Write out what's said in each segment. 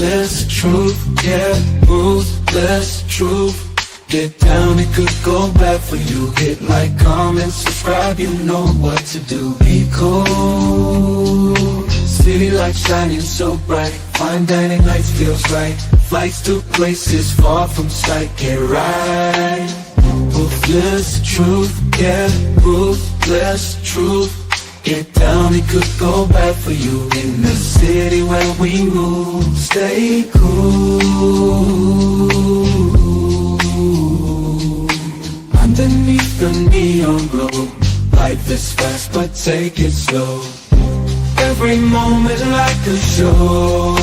Ruthless truth, yeah, ruthless truth. Get down, it could go bad for you. Hit like, comment, subscribe, you know what to do. Be cool, city lights shining so bright. Fine dining nights feels right. Flights to places far from sight, get right. Ruthless truth, yeah, ruthless truth. Get down, it could go bad for you. In the city where we move, stay cool. Underneath the neon glow, life is fast but take it slow. Every moment like a show.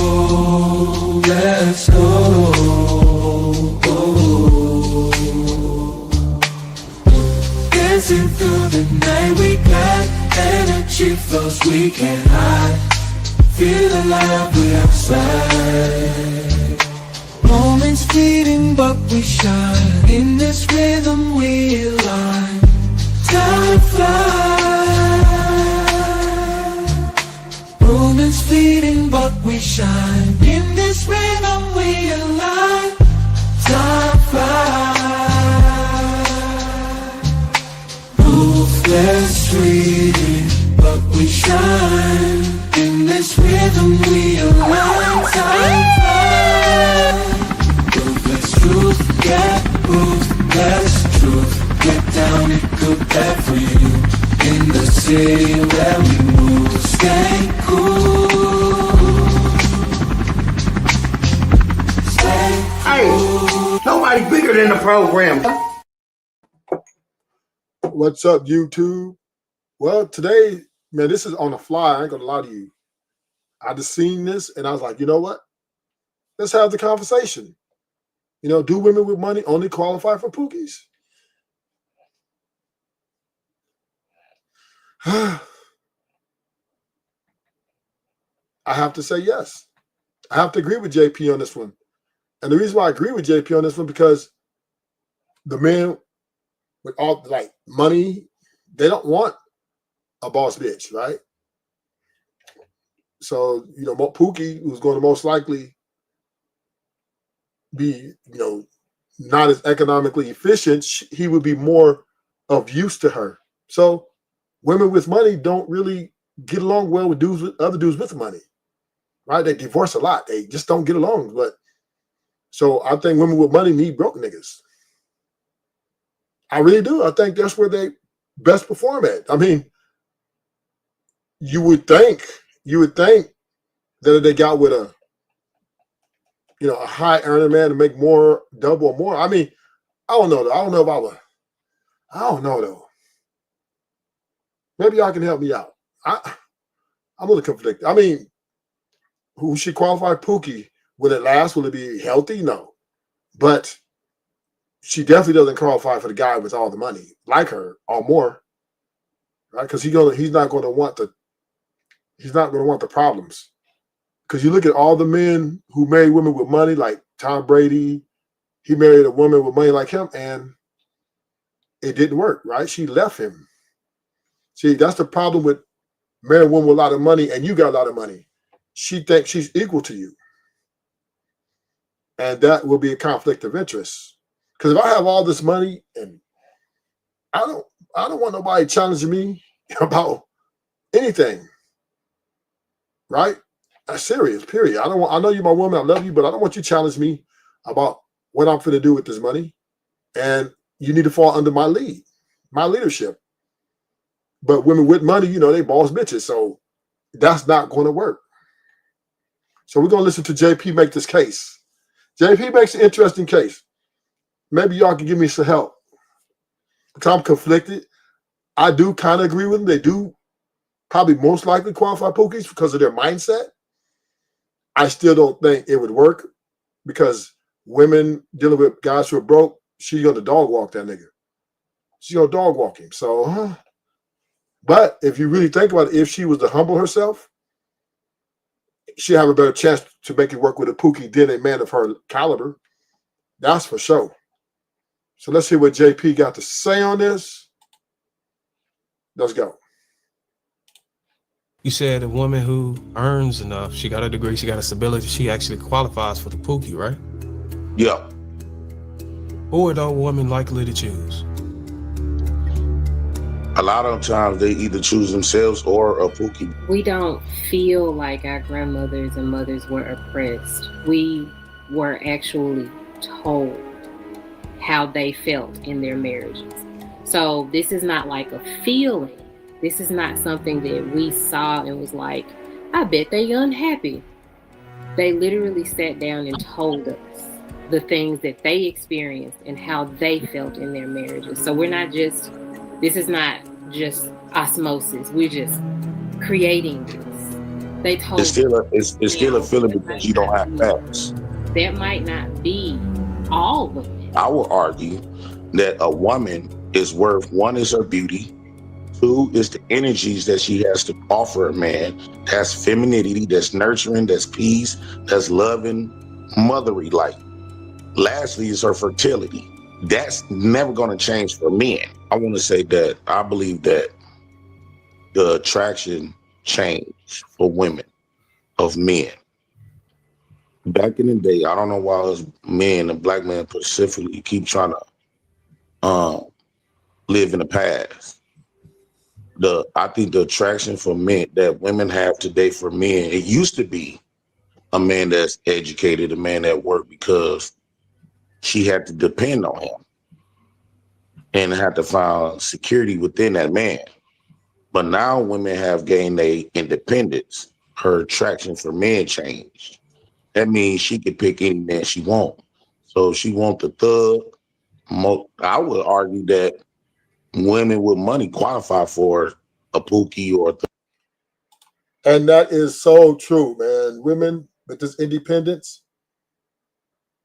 Let's go. Dancing through the night, we got energy flows we can't hide. Feel alive, we outside. Moments fleeting but we shine. In this rhythm we align. Time flies. Moments fleeting but we shine. In this rhythm we align. Time flies. Ruthless fleeting but we shine. In this rhythm we align. Time flies. Ruthless truth, yeah, ruthless truth. Get down, it could bad for you. In the city where we move, stay cool. Stay cool. Hey, nobody bigger than the program. What's up, YouTube? Well, today, man, this is on the fly. I ain't gonna lie to you. I just seen this and I was like, you know what? Let's have the conversation. You know, do women with money only qualify for pookies? I have to say yes. I have to agree with JP on this one. And the reason why I agree with JP on this one, because the men with all like money, they don't want a boss bitch, right? So, you know, Pookie, who's going to most likely be, you know, not as economically efficient, he would be more of use to her. So women with money don't really get along well with dudes, with other dudes with money, right? They divorce a lot. They just don't get along. But so I think women with money need broke niggas. I really do. I think that's where they best perform at. I mean, you would think that if they got with a, you know, a high earner man to make more, double or more. I mean, I don't know though. I don't know if I would. I don't know though. Maybe y'all can help me out. I'm a little conflicted. I mean, who should qualify Pookie? Will it last? Will it be healthy? No. But she definitely doesn't qualify for the guy with all the money, like her or more. Right? Because he's not going to want the problems. Because you look at all the men who marry women with money, like Tom Brady, he married a woman with money like him, and it didn't work, right? She left him. See, that's the problem with marrying a woman with a lot of money, and you got a lot of money. She thinks she's equal to you. And that will be a conflict of interest. Because if I have all this money and I don't want nobody challenging me about anything. Right? That's serious, period. I know you're my woman, I love you, but I don't want you to challenge me about what I'm finna do with this money. And you need to fall under my lead, my leadership. But women with money, you know, they boss bitches. So that's not going to work. So we're going to listen to JP make this case. JP makes an interesting case. Maybe y'all can give me some help. Because I'm conflicted. I do kind of agree with them. They do probably most likely qualify Pookies because of their mindset. I still don't think it would work because women dealing with guys who are broke, she's going to dog walk that nigga. She's going to dog walk him. So, but if you really think about it, if she was to humble herself, she'd have a better chance to make it work with a Pookie than a man of her caliber. That's for sure. So let's hear what JP got to say on this. Let's go. You said a woman who earns enough, she got a degree, she got a stability, she actually qualifies for the pookie, right? Yeah. Who are those women likely to choose? A lot of times they either choose themselves or a pookie. We don't feel like our grandmothers and mothers were oppressed. We were actually told how they felt in their marriages. So this is not like a feeling. This is not something that we saw and was like, I bet they unhappy. They literally sat down and told us the things that they experienced and how they felt in their marriages. So this is not just osmosis. We're just creating this. They It's told us. still it's still a feeling because you don't have facts. That might not be all women. I would argue that a woman is worth, one is her beauty, two is the energies that she has to offer a man. That's femininity, that's nurturing, that's peace, that's loving, motherly like. Lastly is her fertility. That's never going to change for men. I want to say that I believe that the attraction changed for women of men. Back in the day, I don't know why us men and black men specifically keep trying to live in the past. I think the attraction for men that women have today for men, it used to be a man that's educated, a man that worked because she had to depend on him and had to find security within that man. But now women have gained their independence. Her attraction for men changed. That means she can pick any man she wants. So if she want the thug, I would argue that women with money qualify for a pookie or a thug. And that is so true, man. Women with this independence,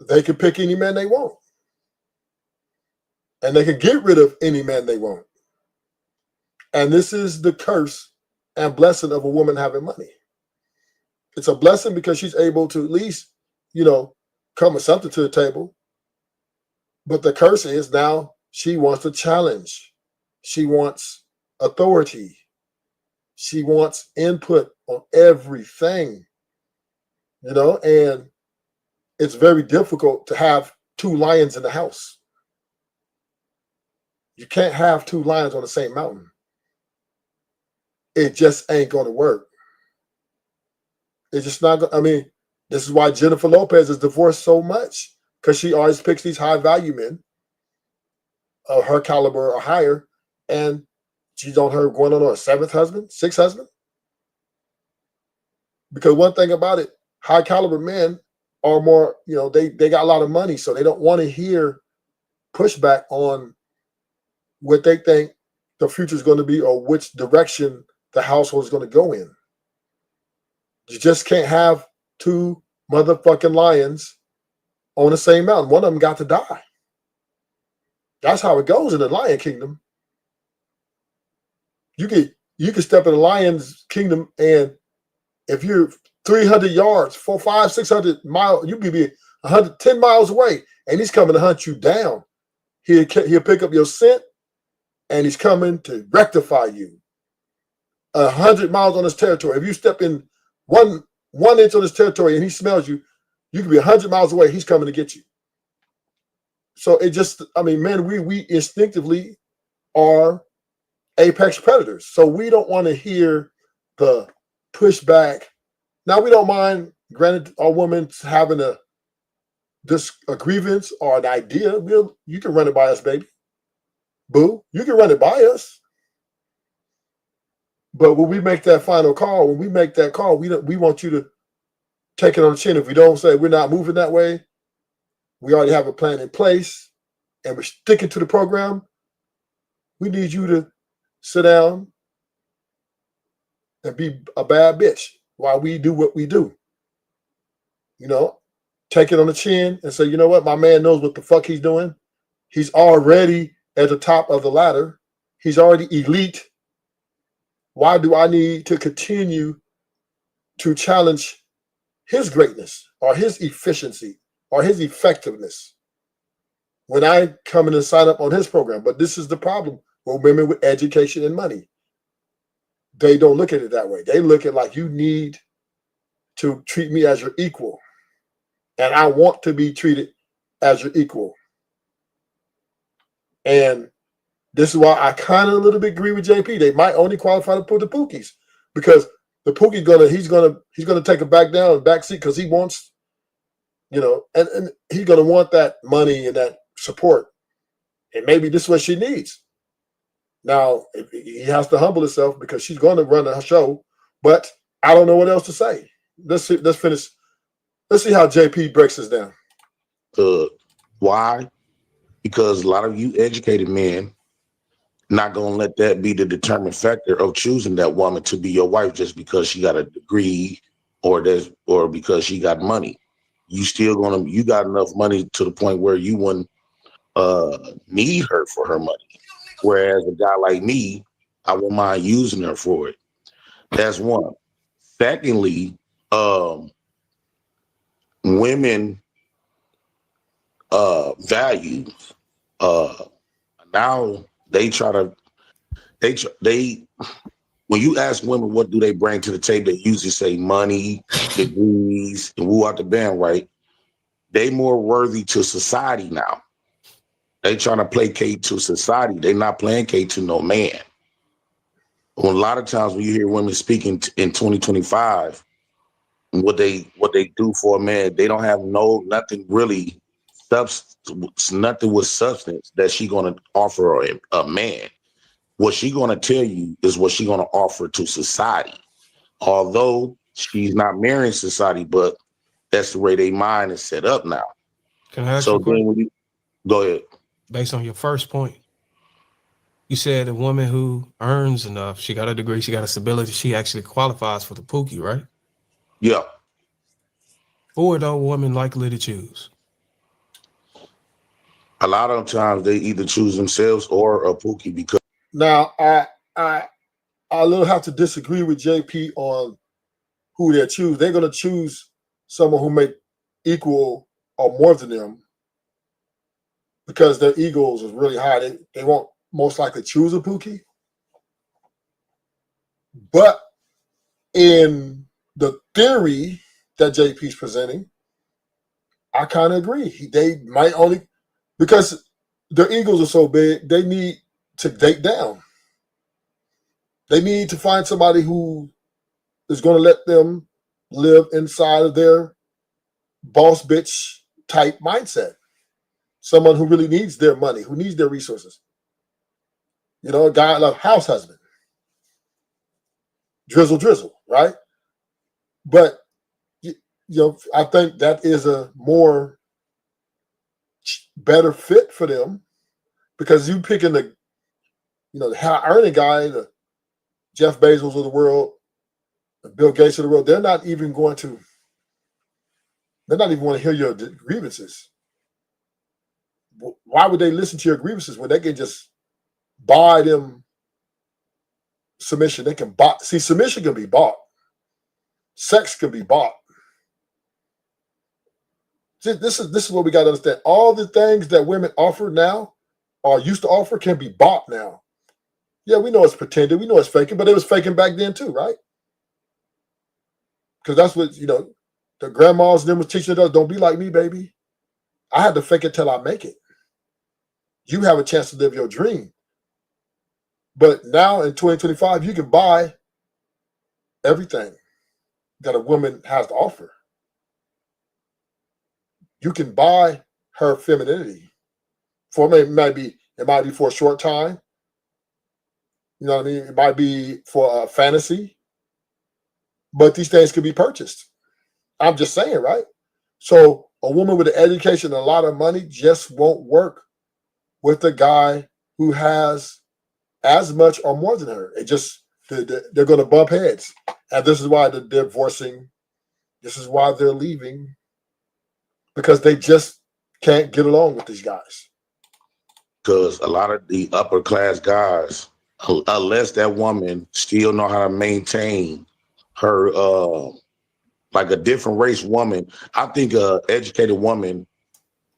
they can pick any man they want. And they can get rid of any man they want. And this is the curse and blessing of a woman having money. It's a blessing because she's able to at least, come with something to the table. But the curse is now she wants to challenge. She wants authority. She wants input on everything, and it's very difficult to have two lions in the house. You can't have two lions on the same mountain. It just ain't going to work. It's just not going to, this is why Jennifer Lopez is divorced so much, because she always picks these high value men of her caliber or higher, and she's on her going on her seventh husband, sixth husband. Because one thing about it, high caliber men are more, they got a lot of money, so they don't want to hear pushback on what they think the future is going to be or which direction the household is going to go in. You just can't have two motherfucking lions on the same mountain. One of them got to die. That's how it goes in the Lion Kingdom. You can step in the Lion's Kingdom, and if you're 300 yards, 400, 500, 600 miles, you could be 110 miles away, and he's coming to hunt you down. He'll pick up your scent, and he's coming to rectify you. 100 miles on his territory. If you step in one inch on his territory and he smells you, you could be 100 miles away. He's coming to get you. So it just, men, we instinctively are apex predators. So we don't want to hear the pushback. Now, we don't mind, granted, a woman having a grievance or an idea. You can run it by us, baby. Boo, you can run it by us. But when we make that final call, we want you to take it on the chin. If we don't say we're not moving that way, we already have a plan in place, and we're sticking to the program. We need you to sit down and be a bad bitch while we do what we do. Take it on the chin and say, you know what? My man knows what the fuck he's doing. He's already at the top of the ladder. He's already elite. Why do I need to continue to challenge his greatness or his efficiency or his effectiveness when I come in and sign up on his program? But this is the problem with women with education and money. they don't look at it that way. They look at like you need to treat me as your equal. And I want to be treated as your equal. And this is why I kind of a little bit agree with JP. They might only qualify to put the pookies because the pookie he's gonna take a back down back seat because he wants, and he's gonna want that money and that support. And maybe this is what she needs. Now he has to humble himself because she's going to run a show, but I don't know what else to say. Let's finish. Let's see how JP breaks this down. Why? Because a lot of you educated men not gonna let that be the determining factor of choosing that woman to be your wife just because she got a degree or because she got money. You got enough money to the point where you wouldn't need her for her money. Whereas a guy like me, I won't mind using her for it. That's one. Secondly, women value now they when you ask women what do they bring to the table, they usually say money, degrees, and woo out the band, right? They more worthy to society now. They trying to placate to society. They not playing K to no man. When a lot of times when you hear women speaking in 2025, what they do for a man, they don't have nothing really nothing with substance that she gonna offer a man. What she gonna tell you is what she gonna offer to society. Although she's not marrying society, but that's the way their mind is set up now. Can I ask So you a question? then when you go ahead. Based on your first point, you said a woman who earns enough, she got a degree, she got a stability, she actually qualifies for the pookie, right? Yeah. Who are those women likely to choose? A lot of times they either choose themselves or a pookie because Now I a little have to disagree with JP on who they choose. They're gonna choose someone who make equal or more than them because their egos is really high. They won't most likely choose a pookie. But in the theory that JP's presenting, I kind of agree. They might only because their egos are so big, they need to date down. They need to find somebody who is going to let them live inside of their boss bitch type mindset. Someone who really needs their money, who needs their resources. A guy like house husband. Drizzle, right? But I think that is a more better fit for them because you picking the high earning guy, the Jeff Bezos of the world, the Bill Gates of the world. They're not even want to hear your grievances. Why would they listen to your grievances when they can just buy them submission? They can buy. See, submission can be bought. Sex can be bought. This is what we got to understand. All the things that women offer now or used to offer can be bought now. Yeah, we know it's pretended. We know it's faking, but it was faking back then too, right? Because that's what, the grandmas and them was teaching us, don't be like me, baby. I had to fake it till I make it. You have a chance to live your dream. But now in 2025, you can buy everything that a woman has to offer. You can buy her femininity. It might be for a short time. You know what I mean? It might be for a fantasy. But these things can be purchased. I'm just saying, right? So a woman with an education and a lot of money just won't work with a guy who has as much or more than her. They're going to bump heads. And this is why they're divorcing. This is why they're leaving. Because they just can't get along with these guys. Because a lot of the upper class guys, unless that woman still know how to maintain her, like a different race woman, I think a educated woman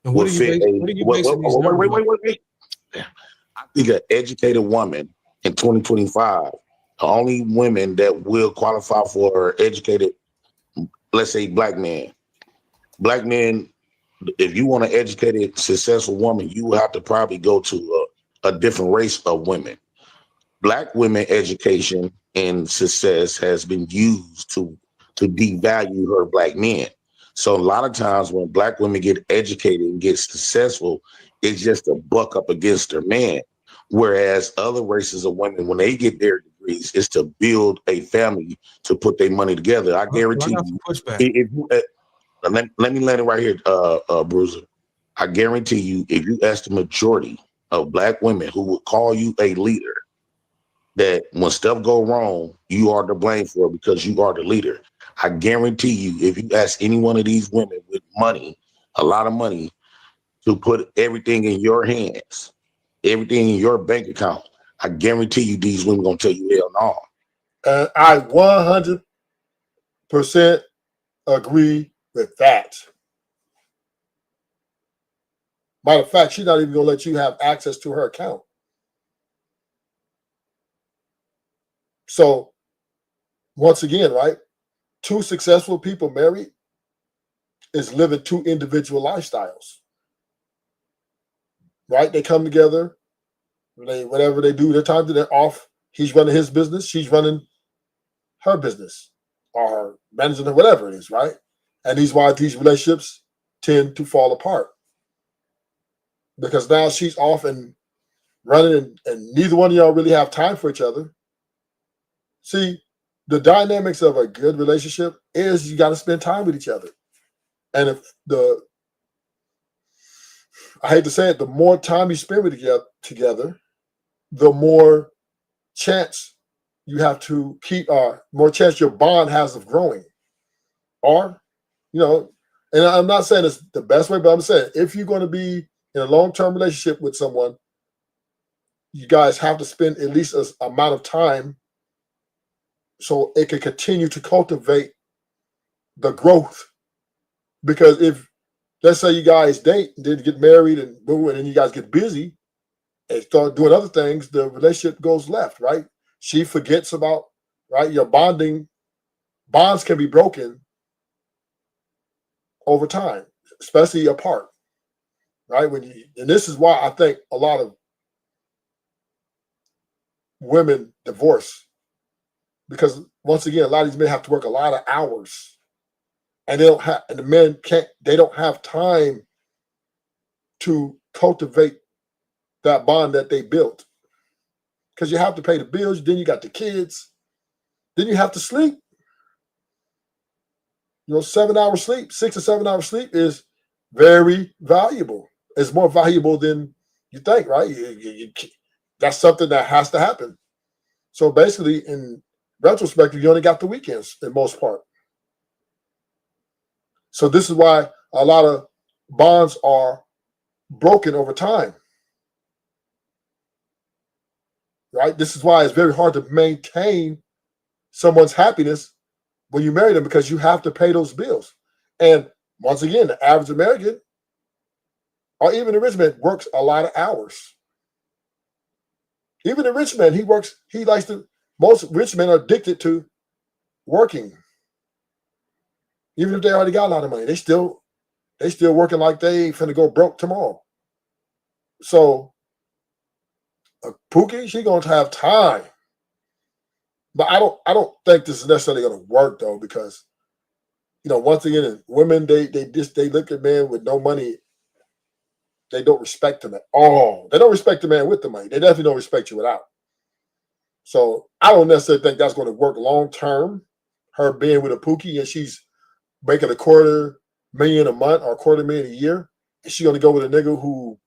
would fit. Wait. I think an educated woman in 2025 The only women that will qualify for educated, let's say black men. Black men, if you want an educated, successful woman, you will have to probably go to a different race of women. Black women education and success has been used to devalue her black men. So a lot of times when black women get educated and get successful, it's just a buck up against their man. Whereas other races of women, when they get their degrees, it's to build a family to put their money together. I Well, I guarantee got some you, pushback. if you let me land it right here, Bruiser. I guarantee you, if you ask the majority of black women who would call you a leader, that when stuff go wrong, you are to blame for it because you are the leader. I guarantee you, if you ask any one of these women with money, a lot of money, to put everything in your hands, everything in your bank account, I guarantee you these women gonna tell you hell no. And I 100% agree with that. Matter of fact, she's not even going to let you have access to her account. So, once again, right, two successful people married is living two individual lifestyles, right? They come together, whatever they do, their time, they're off. He's running his business, she's running her business, or managing whatever it is, right? And these why these relationships tend to fall apart, because now she's off and running, and neither one of y'all really have time for each other. See, the dynamics of a good relationship is you got to spend time with each other. And if I hate to say it, the more time you spend with together, the more chance you have to keep, more chance your bond has of growing. Or, and I'm not saying it's the best way, but I'm saying if you're going to be in a long-term relationship with someone, you guys have to spend at least an amount of time so it can continue to cultivate the growth. Because if, let's say you guys date and then get married and boom, and then you guys get busy and start doing other things, the relationship goes left, right? She forgets about, right? Your bonds can be broken over time, especially apart, right? And this is why I think a lot of women divorce, because once again, a lot of these men have to work a lot of hours, and the men they don't have time to cultivate that bond that they built, because you have to pay the bills, then you got the kids, then you have to sleep. 7 hours sleep, 6 or 7 hours sleep is very valuable. It's more valuable than you think, right? That's something that has to happen. So basically, in retrospect, you only got the weekends in most part. So this is why a lot of bonds are broken over time, right? This is why it's very hard to maintain someone's happiness when you marry them, because you have to pay those bills. And once again, the average American, or even the rich man, works a lot of hours. Even the rich man, most rich men are addicted to working. Even if they already got a lot of money, they still working like they finna go broke tomorrow. So a Pookie, she gonna have time. But I don't think this is necessarily gonna work though, because once again, women they look at men with no money, they don't respect them at all. They don't respect the man with the money. They definitely don't respect you without. So I don't necessarily think that's going to work long term. Her being with a Pookie and she's making $250,000 a month or $250,000 a year, and she's going to go with a nigga who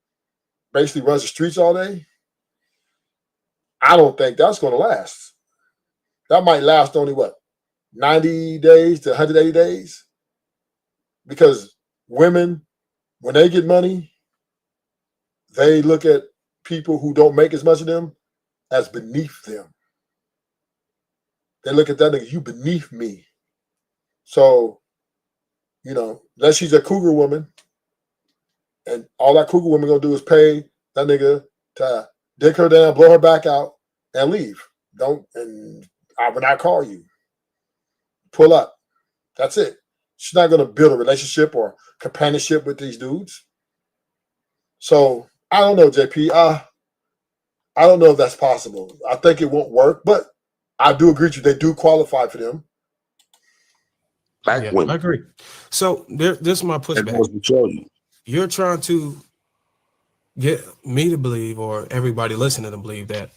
basically runs the streets all day. I don't think that's going to last. That might last only 90 days to 180 days, because women, when they get money, they look at people who don't make as much of them as beneath them. They look at that nigga, you beneath me. So, unless she's a cougar woman, and all that cougar woman gonna do is pay that nigga to dick her down, blow her back out, and leave. Don't, and I would not call you. Pull up. That's it. She's not going to build a relationship or companionship with these dudes. So I don't know, JP. I don't know if that's possible. I think it won't work, but I do agree with you. They do qualify for them. Black Yeah, I women. agree. So this is my That pushback. goes to show you. You're trying to get me to believe, or everybody listening to believe, that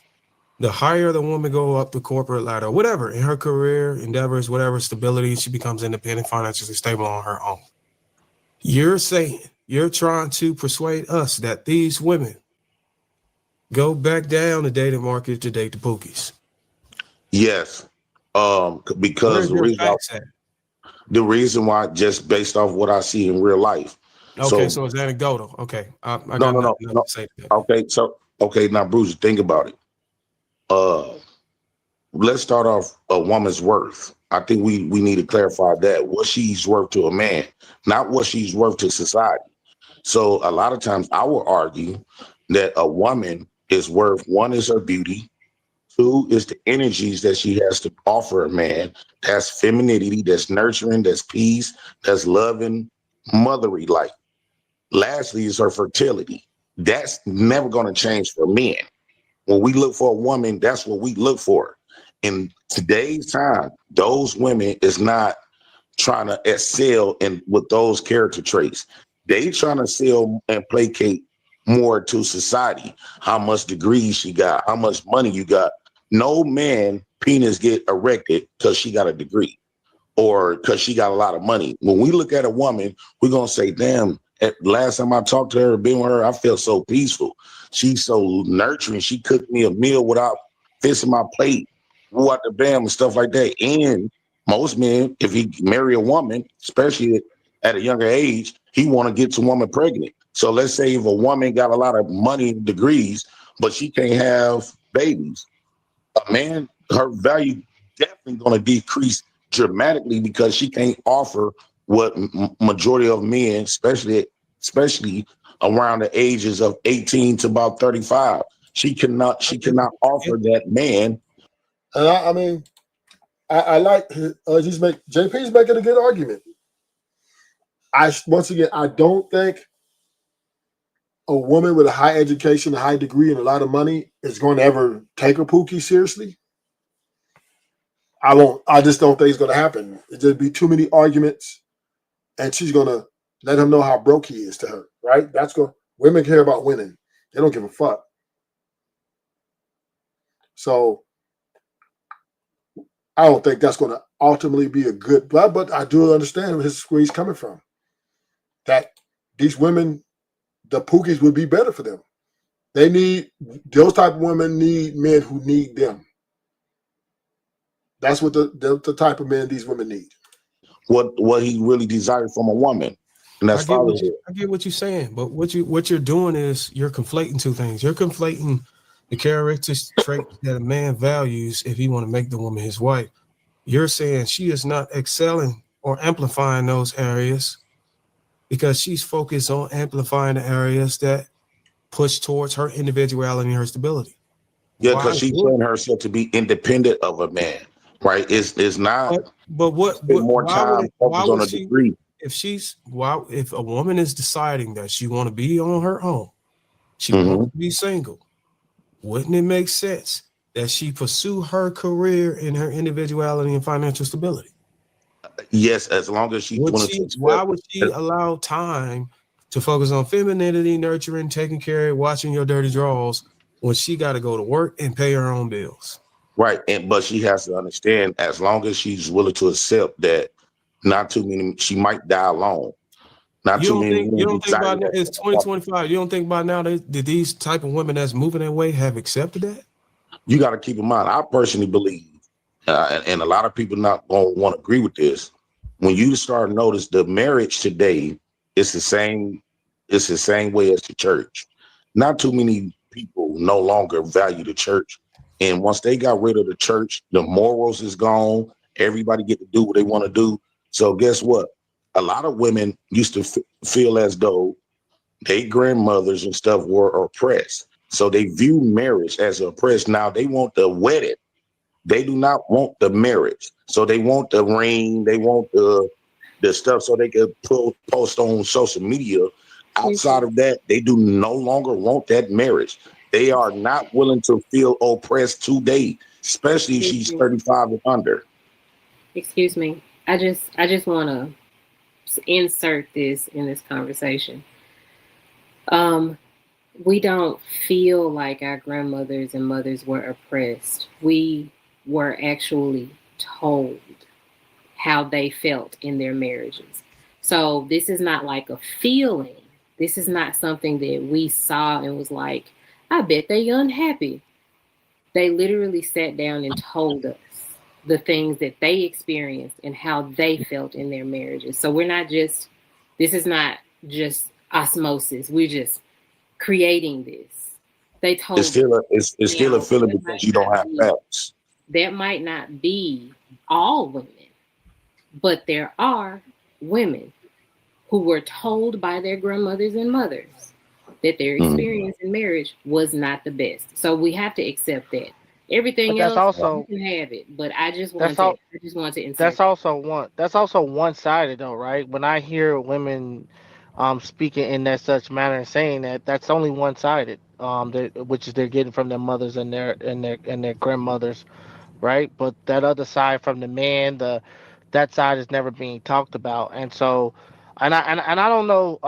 the higher the woman go up the corporate ladder, whatever, in her career endeavors, whatever stability, she becomes independent, financially stable on her own. You're saying, you're trying to persuade us that these women go back down the dating market to date the pookies. Yes. Because Where's your facts at? the reason why, just based off what I see in real life. Okay, so it's anecdotal. Okay, I No, got no, nothing no. to say to that. Okay, now Bruce, think about it. Let's start off a woman's worth. I think we need to clarify that, what she's worth to a man, not what she's worth to society. So a lot of times I will argue that a woman is worth, one is her beauty, two is the energies that she has to offer a man. That's femininity, that's nurturing, that's peace, that's loving, motherly like. Lastly is her fertility. That's never going to change for men. When we look for a woman, that's what we look for. In today's time, those women is not trying to excel in with those character traits. They trying to sell and placate more to society. How much degrees she got, how much money you got. No man penis get erected because she got a degree or because she got a lot of money. When we look at a woman, we're gonna say, damn, last time I talked to her, been with her, I felt so peaceful. She's so nurturing. She cooked me a meal without fixing my plate, what the bam and stuff like that. And most men, if he marry a woman, especially at a younger age, he want to get the woman pregnant. So let's say if a woman got a lot of money and degrees, but she can't have babies, a man, her value definitely going to decrease dramatically because she can't offer what majority of men, especially around the ages of 18 to about 35, she cannot offer that man. And I mean, I like JP's making a good argument. Once again, I don't think a woman with a high education, a high degree, and a lot of money is going to ever take a pookie seriously. I just don't think it's going to happen. There'd be too many arguments, and she's going to let him know how broke he is to her, right? Women care about winning. They don't give a fuck. So I don't think that's going to ultimately be a good, but I do understand where he's coming from. That these women, the pookies would be better for them. Those type of women need men who need them. That's what the type of men these women need. What he really desired from a woman. And that's I get what you're saying, but what you're doing is you're conflating two things. You're conflating the characteristics traits that a man values if he want to make the woman his wife. You're saying she is not excelling or amplifying those areas because she's focused on amplifying the areas that push towards her individuality and her stability. Yeah, because she's showing herself to be independent of a man, right? It's not. But more time focused on a degree. If a woman is deciding that she want to be on her own, she wants to be single, wouldn't it make sense that she pursue her career in her individuality and financial stability? Yes, as long as why would she allow time to focus on femininity, nurturing, taking care of, watching your dirty drawers when she got to go to work and pay her own bills? Right, but she has to understand, as long as she's willing to accept that, not too many, she might die alone. You don't think by now it's 2025. You don't think by now that these type of women that's moving that way have accepted that? You got to keep in mind, I personally believe, and a lot of people not going to want to agree with this, when you start to notice the marriage today, it's the same way as the church. Not too many people no longer value the church. And once they got rid of the church, the morals is gone. Everybody get to do what they want to do. So guess what? A lot of women used to feel as though their grandmothers and stuff were oppressed. So they view marriage as oppressed. Now they want the wedding. They do not want the marriage. So they want the ring, they want the stuff so they can post on social media. Outside of that, they do no longer want that marriage. They are not willing to feel oppressed today, especially if she's 35 and under. Excuse me. I just want to insert this in this conversation. Um, we don't feel like our grandmothers and mothers were oppressed. We were actually told how they felt in their marriages. So this is not like a feeling. This is not something that we saw and was like, I bet they unhappy. They literally sat down and told us the things that they experienced and how they felt in their marriages. So this is not just osmosis. We're just creating this. They told It's still it's still a now, feeling because you don't have facts. that might not be all women, but there are women who were told by their grandmothers and mothers that their experience in marriage was not the best. So we have to accept that. Everything But that's else also you can have it, but I just want that's to all I just want to insert. that's also one sided though, right? When I hear women speaking in that such manner and saying that, that's only one sided. Which is they're getting from their mothers and their grandmothers, right? But that other side from the man, that side is never being talked about. And so and I don't know,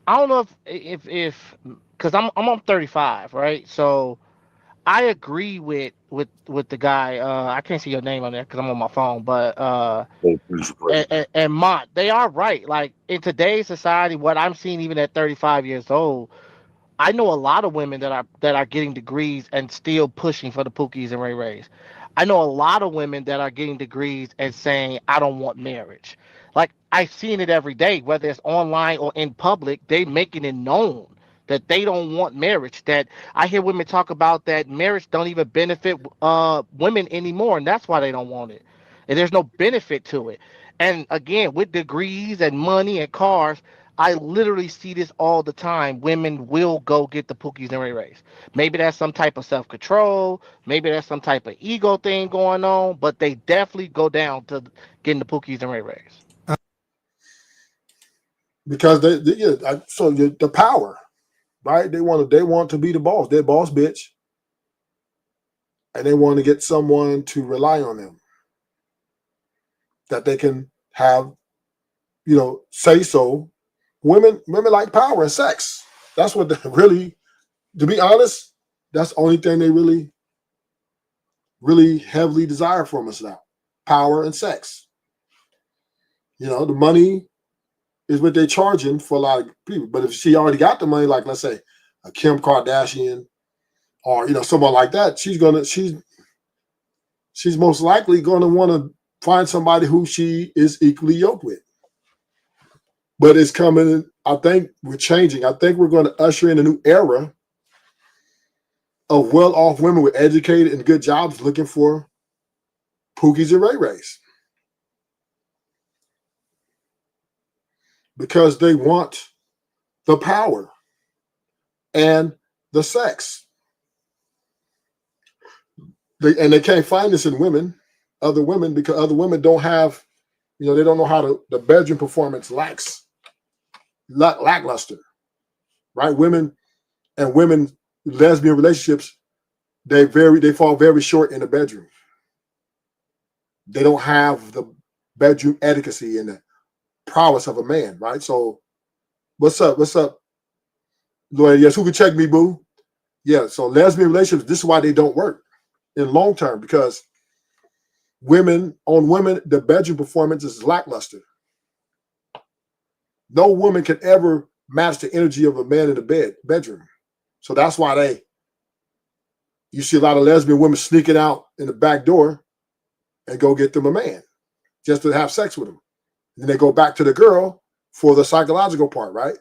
I don't know if because I'm 35, right? So I agree with the guy. I can't see your name on there because I'm on my phone, but and Mont, they are right. Like in today's society, what I'm seeing even at 35 years old, I know a lot of women that are getting degrees and still pushing for the Pookies and Ray Rays. I know a lot of women that are getting degrees and saying I don't want marriage. Like I've seen it every day, whether it's online or in public, they making it known that they don't want marriage. That I hear women talk about that marriage don't even benefit women anymore, and that's why they don't want it. And there's no benefit to it. And again, with degrees and money and cars, I literally see this all the time. Women will go get the Pookies and Ray Rays. Maybe that's some type of self control. Maybe that's some type of ego thing going on. But they definitely go down to getting the Pookies and Ray Rays. Because the power, right? They want to be the boss. They're boss bitch, and they want to get someone to rely on them that they can have, say so. Women like power and sex. That's what they really, to be honest, that's the only thing they really, really heavily desire from us now. Power and sex. The money is what they're charging for a lot of people. But if she already got the money, like let's say a Kim Kardashian or someone like that, she's most likely gonna want to find somebody who she is equally yoked with. But it's coming. I think we're changing. I think we're going to usher in a new era of well-off women with educated and good jobs looking for Pookies and Ray Rays because they want the power and the sex. They can't find this in other women, because other women don't have, they don't know how the bedroom performance lackluster, right? Women lesbian relationships, they fall very short in the bedroom. They don't have the bedroom etiquette and the prowess of a man, right? So what's up, Lloyd? Yes, who can check me, boo? Yeah, so lesbian relationships, this is why they don't work in long term, because women, the bedroom performance is lackluster. No woman can ever match the energy of a man in the bedroom. So that's why you see a lot of lesbian women sneaking out in the back door and go get them a man just to have sex with him. And then they go back to the girl for the psychological part, right?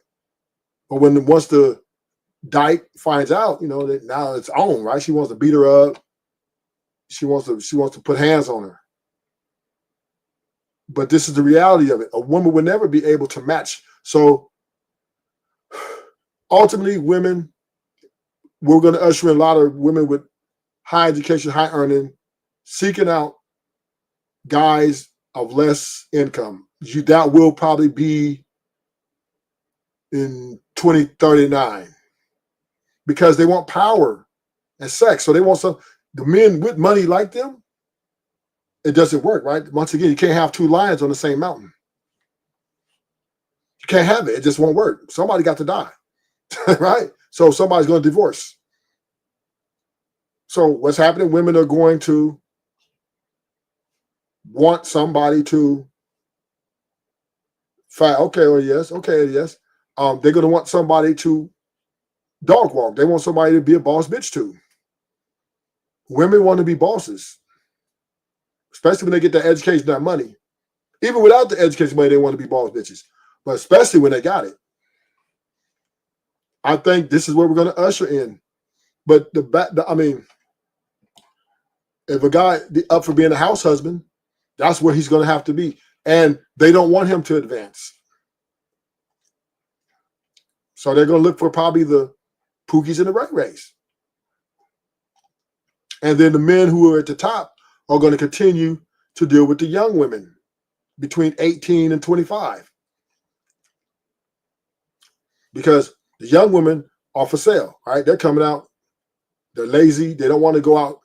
But once the dyke finds out, that now it's on, right? She wants to beat her up. She wants to put hands on her. But this is the reality of it. A woman would never be able to match. So ultimately, we're going to usher in a lot of women with high education, high earning, seeking out guys of less income. That will probably be in 2039 because they want power and sex. So they want the men with money like them. It doesn't work, right? Once again, you can't have two lions on the same mountain. You can't have it. It just won't work. Somebody got to die, right? So somebody's going to divorce. So what's happening? Women are going to want somebody to fight. Okay, or yes. Okay, yes. They're going to want somebody to dog walk. They want somebody to be a boss bitch too. Women want to be bosses, especially when they get their education, that money. Even without the education money, they want to be boss bitches. But especially when they got it. I think this is where we're going to usher in. But I mean, if a guy up for being a house husband, that's where he's going to have to be. And they don't want him to advance. So they're going to look for probably the Pookies in the Ray Rays. And then the men who are at the top are going to continue to deal with the young women between 18 and 25. Because the young women are for sale, right? They're coming out. They're lazy. They don't want to go out.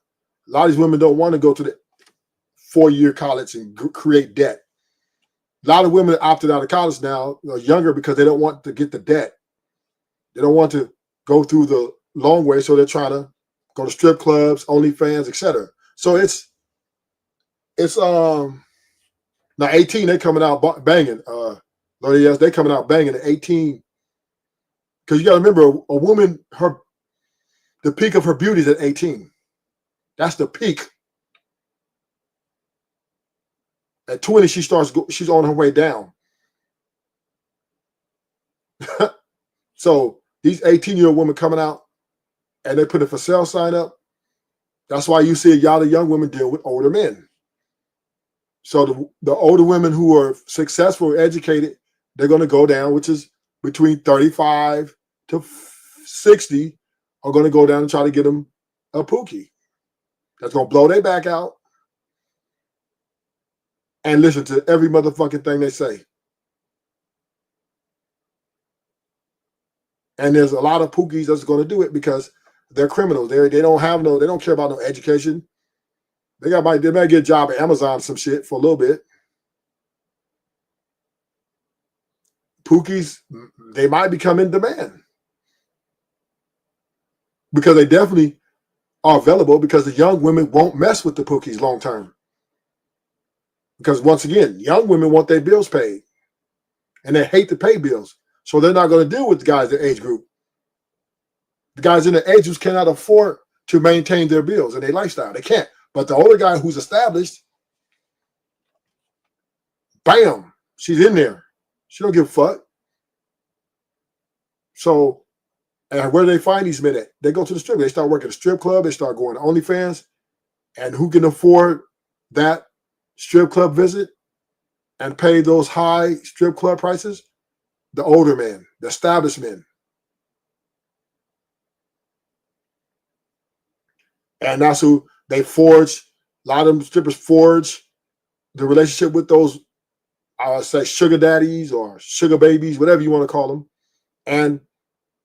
A lot of these women don't want to go to the 4-year college and create debt. A lot of women opted out of college now are younger because they don't want to get the debt. They don't want to go through the long way, so they're trying to go to strip clubs, OnlyFans, etc. So it's now 18. They're coming out banging. Yes, they're coming out banging at 18. Because you got to remember, a woman, the peak of her beauty is at 18. That's the peak. At 20, she's on her way down. So these 18-year-old women coming out and they put a for sale sign up. That's why you see a lot of young women deal with older men. So the older women who are successful, educated, they're going to go down, which is between 35 to 60, are going to go down and try to get them a Pookie. That's going to blow their back out and listen to every motherfucking thing they say. And there's a lot of Pookies that's going to do it because they're criminals. They don't care about no education. They might get a job at Amazon, some shit for a little bit. Pookies, they might become in demand because they definitely are available because the young women won't mess with the Pookies long term. Because once again, young women want their bills paid and they hate to pay bills. So they're not going to deal with the guys in their age group. The guys in their age groups cannot afford to maintain their bills and their lifestyle. They can't. But the older guy who's established, bam, she's in there. She don't give a fuck. So, and where do they find these men at? They go to the strip. They start working at a strip club. They start going to OnlyFans. And who can afford that strip club visit and pay those high strip club prices? The older men, the established men. And that's who they forge. A lot of them strippers forge the relationship with those, I would say, sugar daddies or sugar babies, whatever you want to call them. And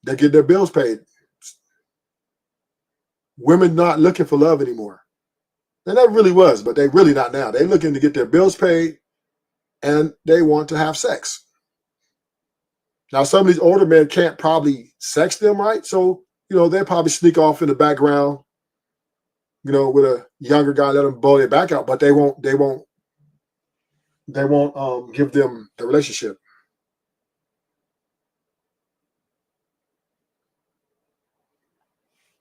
they get their bills paid. Women not looking for love anymore. And that really was, but they really not now. They're looking to get their bills paid and they want to have sex. Now, some of these older men can't probably sex them, right? So, they'll probably sneak off in the background, with a younger guy, let them blow their back out, but they won't give them the relationship.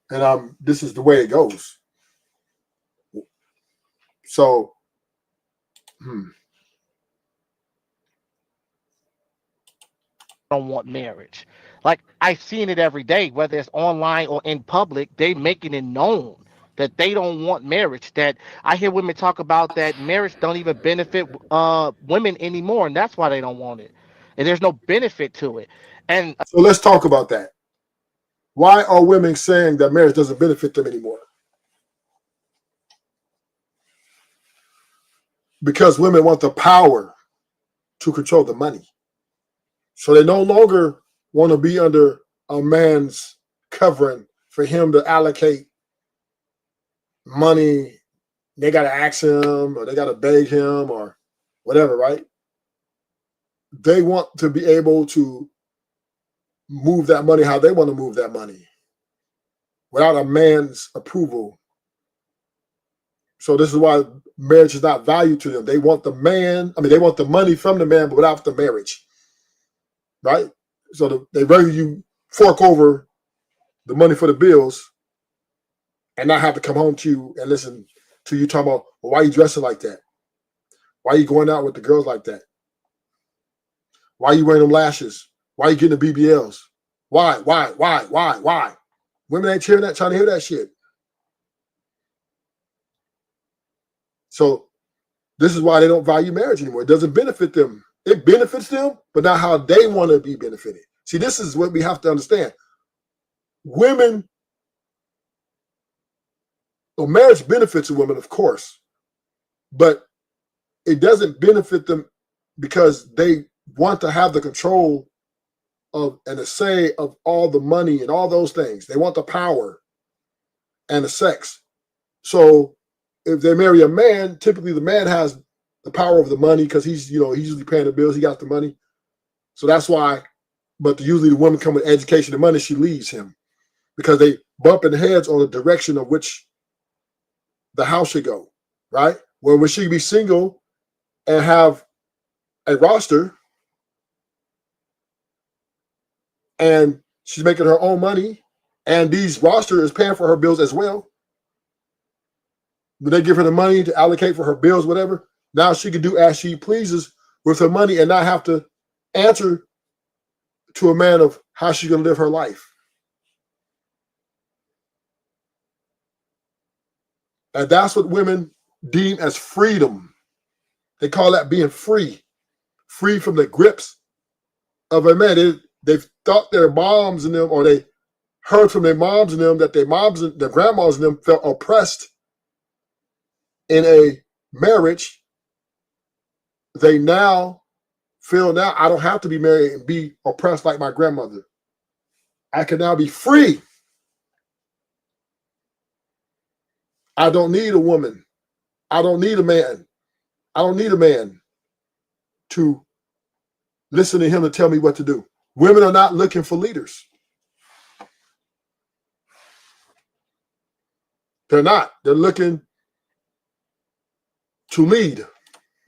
And this is the way it goes. So, don't want marriage. Like I've seen it every day, whether it's online or in public, they making it known that they don't want marriage. That I hear women talk about that marriage don't even benefit women anymore, and that's why they don't want it. And there's no benefit to it. And so let's talk about that. Why are women saying that marriage doesn't benefit them anymore? because women want the power to control the money. So they no longer want to be under a man's covering for him to allocate money. They got to ask him or they got to beg him or whatever, right? They want to be able to move that money how they want to move that money without a man's approval. So this is why marriage is not valued to them. They want the man, they want the money from the man, but without the marriage, right? So they rather you fork over the money for the bills and not have to come home to you and listen to you talking about, well, why are you dressing like that? Why are you going out with the girls like that? Why are you wearing them lashes? Why are you getting the BBLs? Why? Women ain't trying to hear that shit. So this is why they don't value marriage anymore. It doesn't benefit them. It benefits them, but not how they want to be benefited. See, this is what we have to understand. Women, well, marriage benefits a woman, of course, but it doesn't benefit them because they want to have the control of and the say of all the money and all those things. They want the power and the sex. So if they marry a man, typically the man has the power of the money because he's usually paying the bills. He got the money. So that's why, but usually the woman come with education and money, she leaves him because they bump in heads on the direction of which the house should go, right? Where when she be single and have a roster and she's making her own money and these roster is paying for her bills as well. When they give her the money to allocate for her bills, whatever, now she can do as she pleases with her money and not have to answer to a man of how she's going to live her life. And that's what women deem as freedom. They call that being free from the grips of a man. They've thought their moms and them, or they heard from their moms and them that their moms and their grandmas and them felt oppressed in a marriage. They now feel I don't have to be married and be oppressed like my grandmother. I can now be free. I don't need a woman. I don't need a man. I don't need a man to listen to him and tell me what to do. Women are not looking for leaders. They're not. They're looking to lead.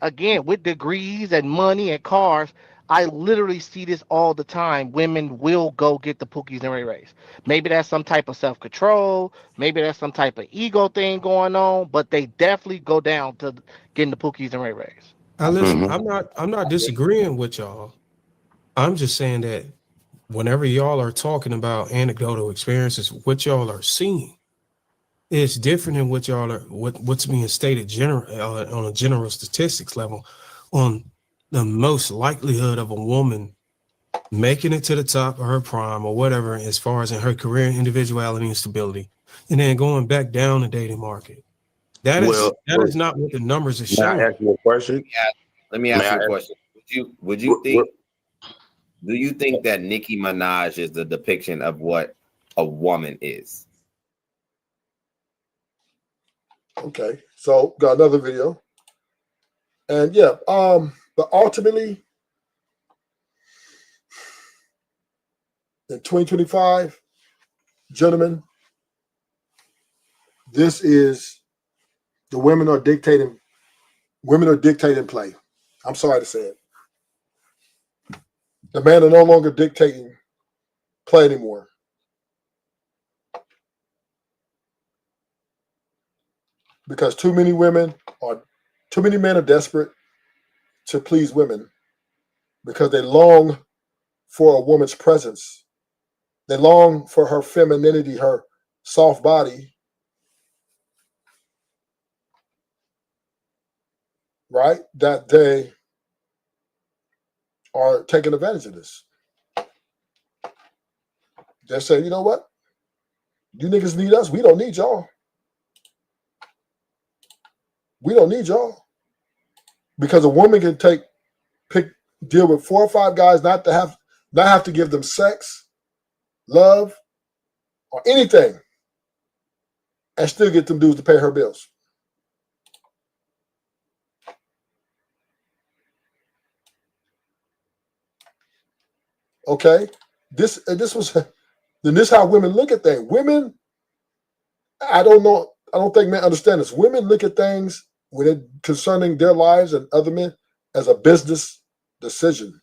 Again, with degrees and money and cars, I literally see this all the time. Women will go get the pookies and ray rays. Maybe that's some type of self-control. Maybe that's some type of ego thing going on, but they definitely go down to getting the pookies and ray rays. Listen, I'm not disagreeing with y'all. I'm just saying that whenever y'all are talking about anecdotal experiences, what y'all are seeing is different than what y'all are what's being stated on a general statistics level on the most likelihood of a woman making it to the top of her prime or whatever as far as in her career, individuality, and stability, and then going back down the dating market. That is not what the numbers are May I showing. ask you a question? Let me ask you a question. Would you think? Do you think that Nicki Minaj is the depiction of what a woman is? Okay, so got another video. And yeah, but ultimately in 2025, gentlemen, this is the women are dictating play. I'm sorry to say it. The men are no longer dictating play anymore. Because too many men are desperate to please women because they long for a woman's presence. They long for her femininity, her soft body, right? That they are taking advantage of this. They're saying, you know what? You niggas need us. We don't need y'all. We don't need y'all. Because a woman can deal with 4 or 5 guys, not have to give them sex, love, or anything, and still get them dudes to pay her bills. Okay, this is how women look at things. Women, I don't think men understand this. Women look at things when it concerning their lives and other men as a business decision.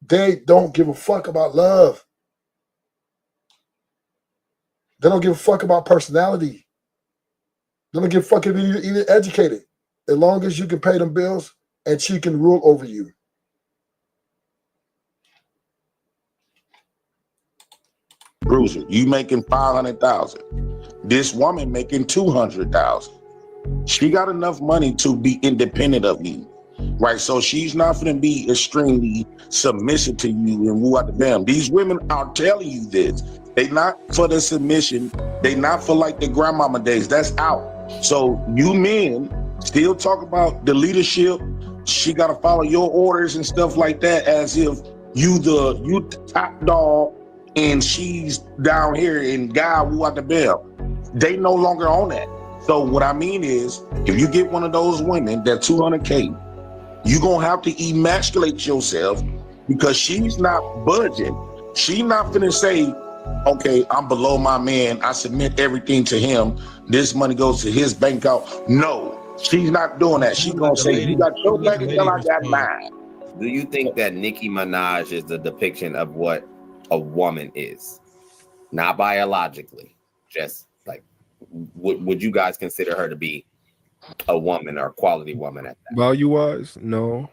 They don't give a fuck about love. They don't give a fuck about personality. They don't give a fuck if you're even educated. As long as you can pay them bills and she can rule over you. Bruiser, you making 500,000. This woman making 200,000. She got enough money to be independent of you, right? So she's not going to be extremely submissive to you and woo out the damn. These women are telling you this. They not for the submission. They not for like the grandmama days. That's out. So you men still talk about the leadership. She got to follow your orders and stuff like that, as if you the top dog and she's down here and God woo out the bell. They no longer on that. So what I mean is, if you get one of those women that 200K, you're going to have to emasculate yourself, because she's not budging. She's not finna say, okay, I'm below my man, I submit everything to him, this money goes to his bank account. No, she's not doing that. She's going to say, you got your bank until I got mine. Do you think that Nicki Minaj is the depiction of what a woman is? Not biologically, just like, would you guys consider her to be a woman or a quality woman at that? Value-wise, no.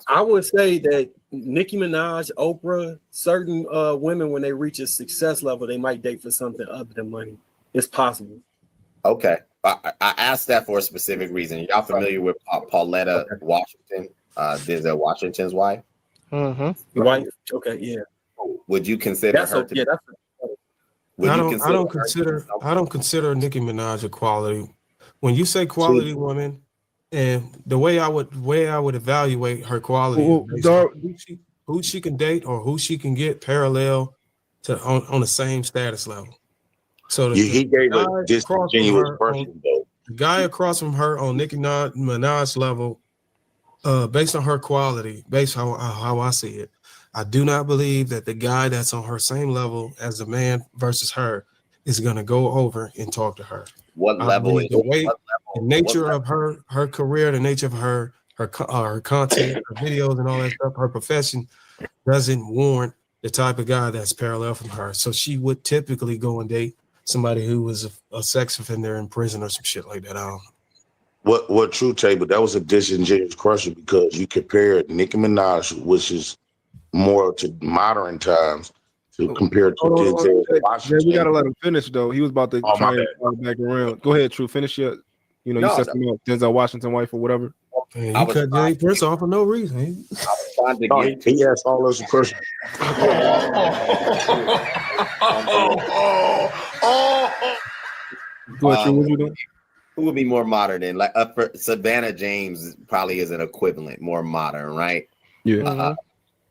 I would say that Nicki Minaj, Oprah, certain women, when they reach a success level, they might date for something other than money. It's possible. Okay. I asked that for a specific reason. Y'all familiar with Pauletta Washington, Denzel Washington's wife? Mm-hmm. Wife? Okay, yeah. Would you consider her to be? I don't consider Nicki Minaj a quality. When you say quality woman, and the way I would evaluate her quality, who she can date or who she can get parallel to on the same status level. So he gave a disingenuous person, though. The guy across from her on Nicki Minaj level, based on her quality, based on how I see it, I do not believe that the guy that's on her same level as the man versus her is going to go over and talk to her. What level is the nature of her career, the nature of her content, her videos and all that stuff, her profession doesn't warrant the type of guy that's parallel from her. So she would typically go and date somebody who was a sex offender in prison or some shit like that. I don't know. What true, Tay, but that was a disingenuous question, because you compared Nicki Minaj, which is more to modern times, to compare to Denzel Washington. We gotta let him finish though. He was about to try and come back around. Go ahead, True. Finish your, you said something about Denzel Washington wife or whatever. Man, you cut Jay Prince off for no reason. I was trying to get he asked all those questions. Go ahead, True. What you doing? Who would be more modern than Savannah James? Probably is an equivalent, more modern, right? Yeah.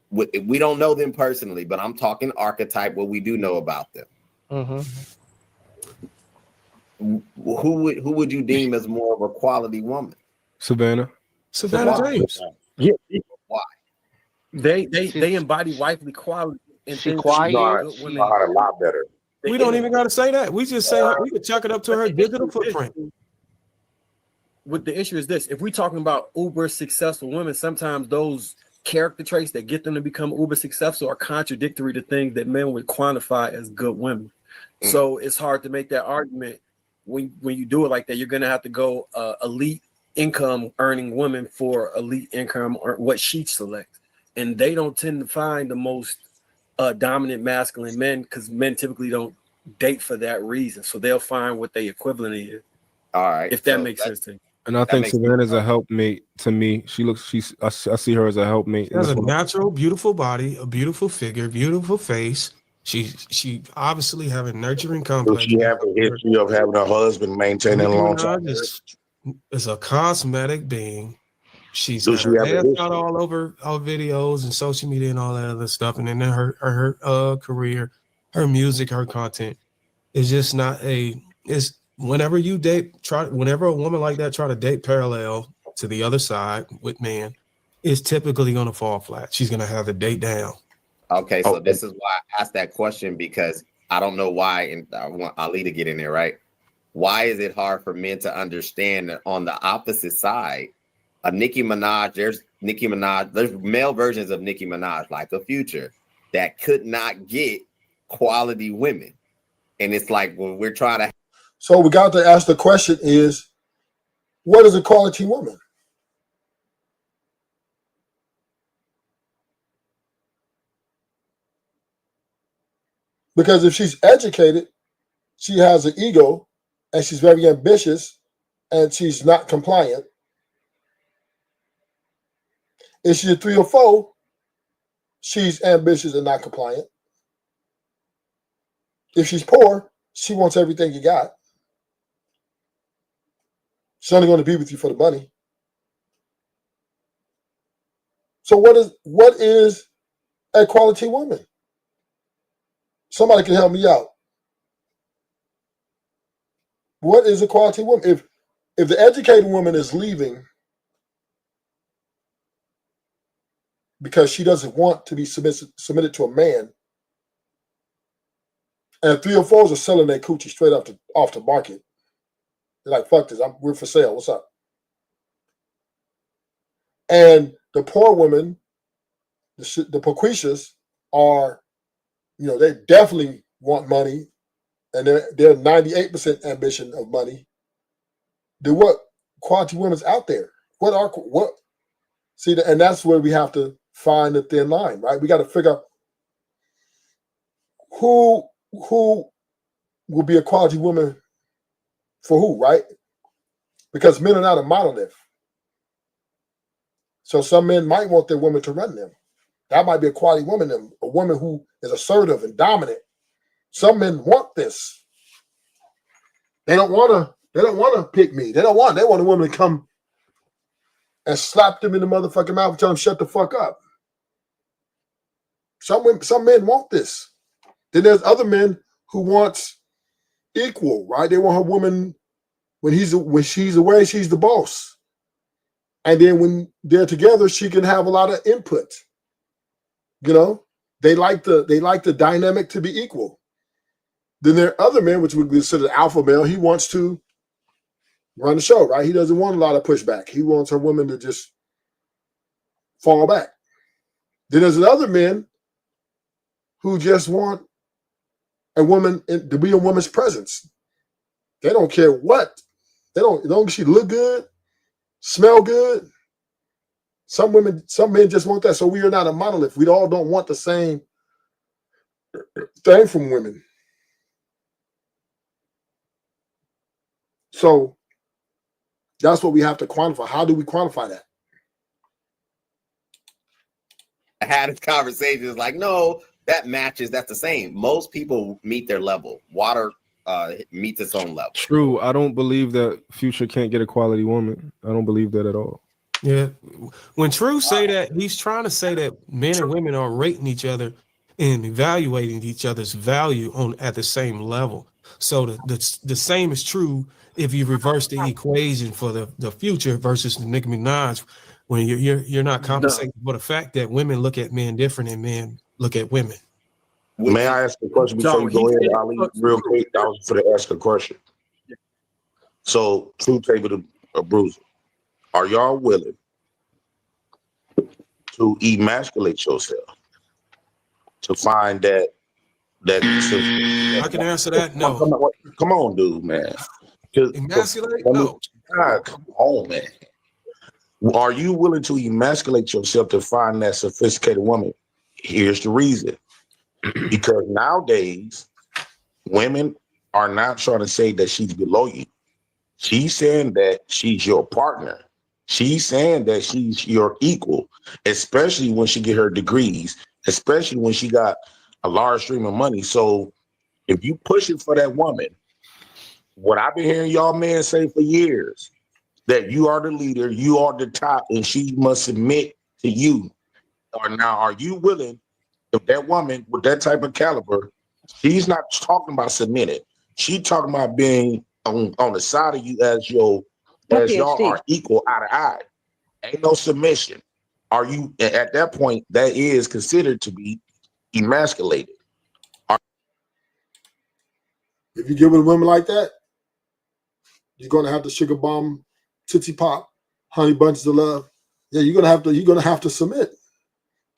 We don't know them personally, but I'm talking archetype. What we do know about them. Mm-hmm. Who would you deem as more of a quality woman? Savannah James. Yeah. Why? They embody wifely quality. And She quiet. She's a lot better. We don't even got to say that. We just say we could chuck it up to her digital footprint. What the issue is this: if we're talking about uber successful women, sometimes those character traits that get them to become uber successful are contradictory to things that men would quantify as good women. So it's hard to make that argument when you do it like that. You're gonna have to go elite income earning women for elite income or what she selects, and they don't tend to find the most dominant masculine men, because men typically don't date for that reason. So they'll find what they equivalent is. All right, if that makes sense to you. And I think Savannah's a helpmate to me. I see her as a helpmate. She has a natural, beautiful body, a beautiful figure, beautiful face. She obviously have a nurturing complex. Does she have a history of having a husband maintaining long time? is a cosmetic being. She's Does got she her have a ass history? out all over our videos and social media and all that other stuff. And then her career, her music, her content is just not a. It's whenever you date, whenever a woman like that try to date parallel to the other side with man, it's typically going to fall flat. She's going to have the date down. Okay, so Okay. this is why I asked that question, because I don't know why, and I want Ali to get in there, right? Why is it hard for men to understand that on the opposite side, a Nicki Minaj, there's male versions of Nicki Minaj, like a Future, that could not get quality women. And it's like when we're trying to. So we got to ask the question is, what is a quality woman? Because if she's educated, she has an ego, and she's very ambitious, and she's not compliant. If she's a 3 or 4, she's ambitious and not compliant. If she's poor, she wants everything you got. She's only going to be with you for the money. So what is a quality woman? Somebody can help me out. What is a quality woman? If the educated woman is leaving because she doesn't want to be submitted to a man, and 3 or 4s are selling their coochie straight off the market, they're like, fuck this, we're for sale, what's up? And the poor women, the pookies are, they definitely want money, and they're 98% ambition of money. What quality women's out there? And that's where we have to find the thin line, right? We got to figure out who will be a quality woman for who, right? Because men are not a monolith. So some men might want their woman to run them. That might be a quality woman, a woman who is assertive and dominant. Some men want this. They don't want to pick me. They want a woman to come and slap them in the motherfucking mouth and tell them shut the fuck up. Some men want this. Then there's other men who wants equal, right? They want her woman when she's away, she's the boss. And then when they're together, she can have a lot of input. They like the dynamic to be equal. Then there are other men, which we consider alpha male. He wants to run the show, right? He doesn't want a lot of pushback. He wants her woman to just fall back. Then there's other men who just want a woman to be a woman's presence. They don't care what. As long as she look good, smell good. Some men just want that. So we are not a monolith. We all don't want the same thing from women. So that's what we have to quantify. How do we quantify that? I had this conversation. It's like, no, that matches. That's the same. Most people meet their level. Water meets its own level. True. I don't believe that Future can't get a quality woman. I don't believe that at all. Yeah. When True say that, he's trying to say that men and women are rating each other and evaluating each other's value at the same level. So the same is true if you reverse the equation for the Future versus the Nicki Minaj, when you're not compensating for the fact that women look at men different and men look at women. May I ask a question before you go ahead, Ali? Real quick, I was going to ask a question. So, True Table to Bruiser, are y'all willing to emasculate yourself to find that? I can answer that. No. Come on, dude, man. Emasculate? No. God, come on, man. Are you willing to emasculate yourself to find that sophisticated woman? Here's the reason. Because nowadays, women are not trying to say that she's below you. She's saying that she's your partner. She's saying that she's your equal, especially when she get her degrees, especially when she got a large stream of money. So if you push it for that woman, what I've been hearing y'all men say for years, that you are the leader, you are the top, and she must submit to you. Or now, are you willing? If that woman with that type of caliber, she's not talking about submitting. She talking about being on the side of you as y'all are equal eye to eye. Ain't no submission. Are you at that point? That is considered to be emasculated. If you get with a woman like that, you're gonna have the sugar bomb, tootsie pop, honey bunches of love. Yeah, you're gonna have to submit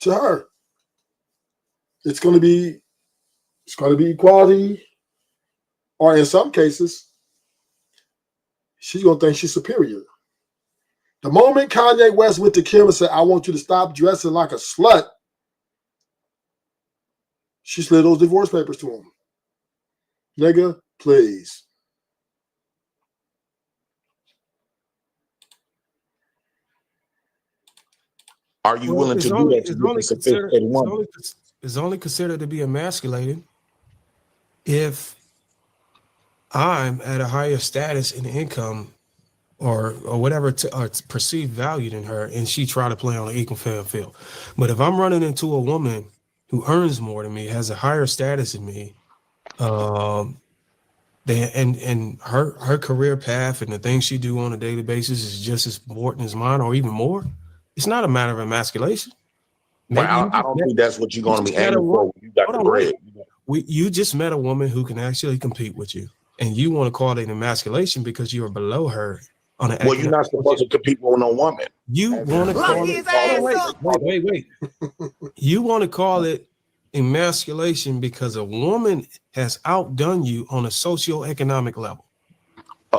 to her. It's gonna be equality, or in some cases, she's gonna think she's superior. The moment Kanye West went to Kim and said, "I want you to stop dressing like a slut," she slid those divorce papers to him. Nigga, please. Are you willing to do that to get a sophisticated woman? It's only considered to be emasculated if I'm at a higher status in income or whatever perceived value than her, and she try to play on an equal fair field. But if I'm running into a woman who earns more than me, has a higher status than me, and her career path and the things she do on a daily basis is just as important as mine, or even more, it's not a matter of emasculation. Well, I don't think that's what you're going to be aiming for when you got the bread. You just met a woman who can actually compete with you, and you want to call it an emasculation because you are below her on an. Well, you're not supposed to compete with no woman. You want to call it? Wait. You want to call it emasculation because a woman has outdone you on a socioeconomic level.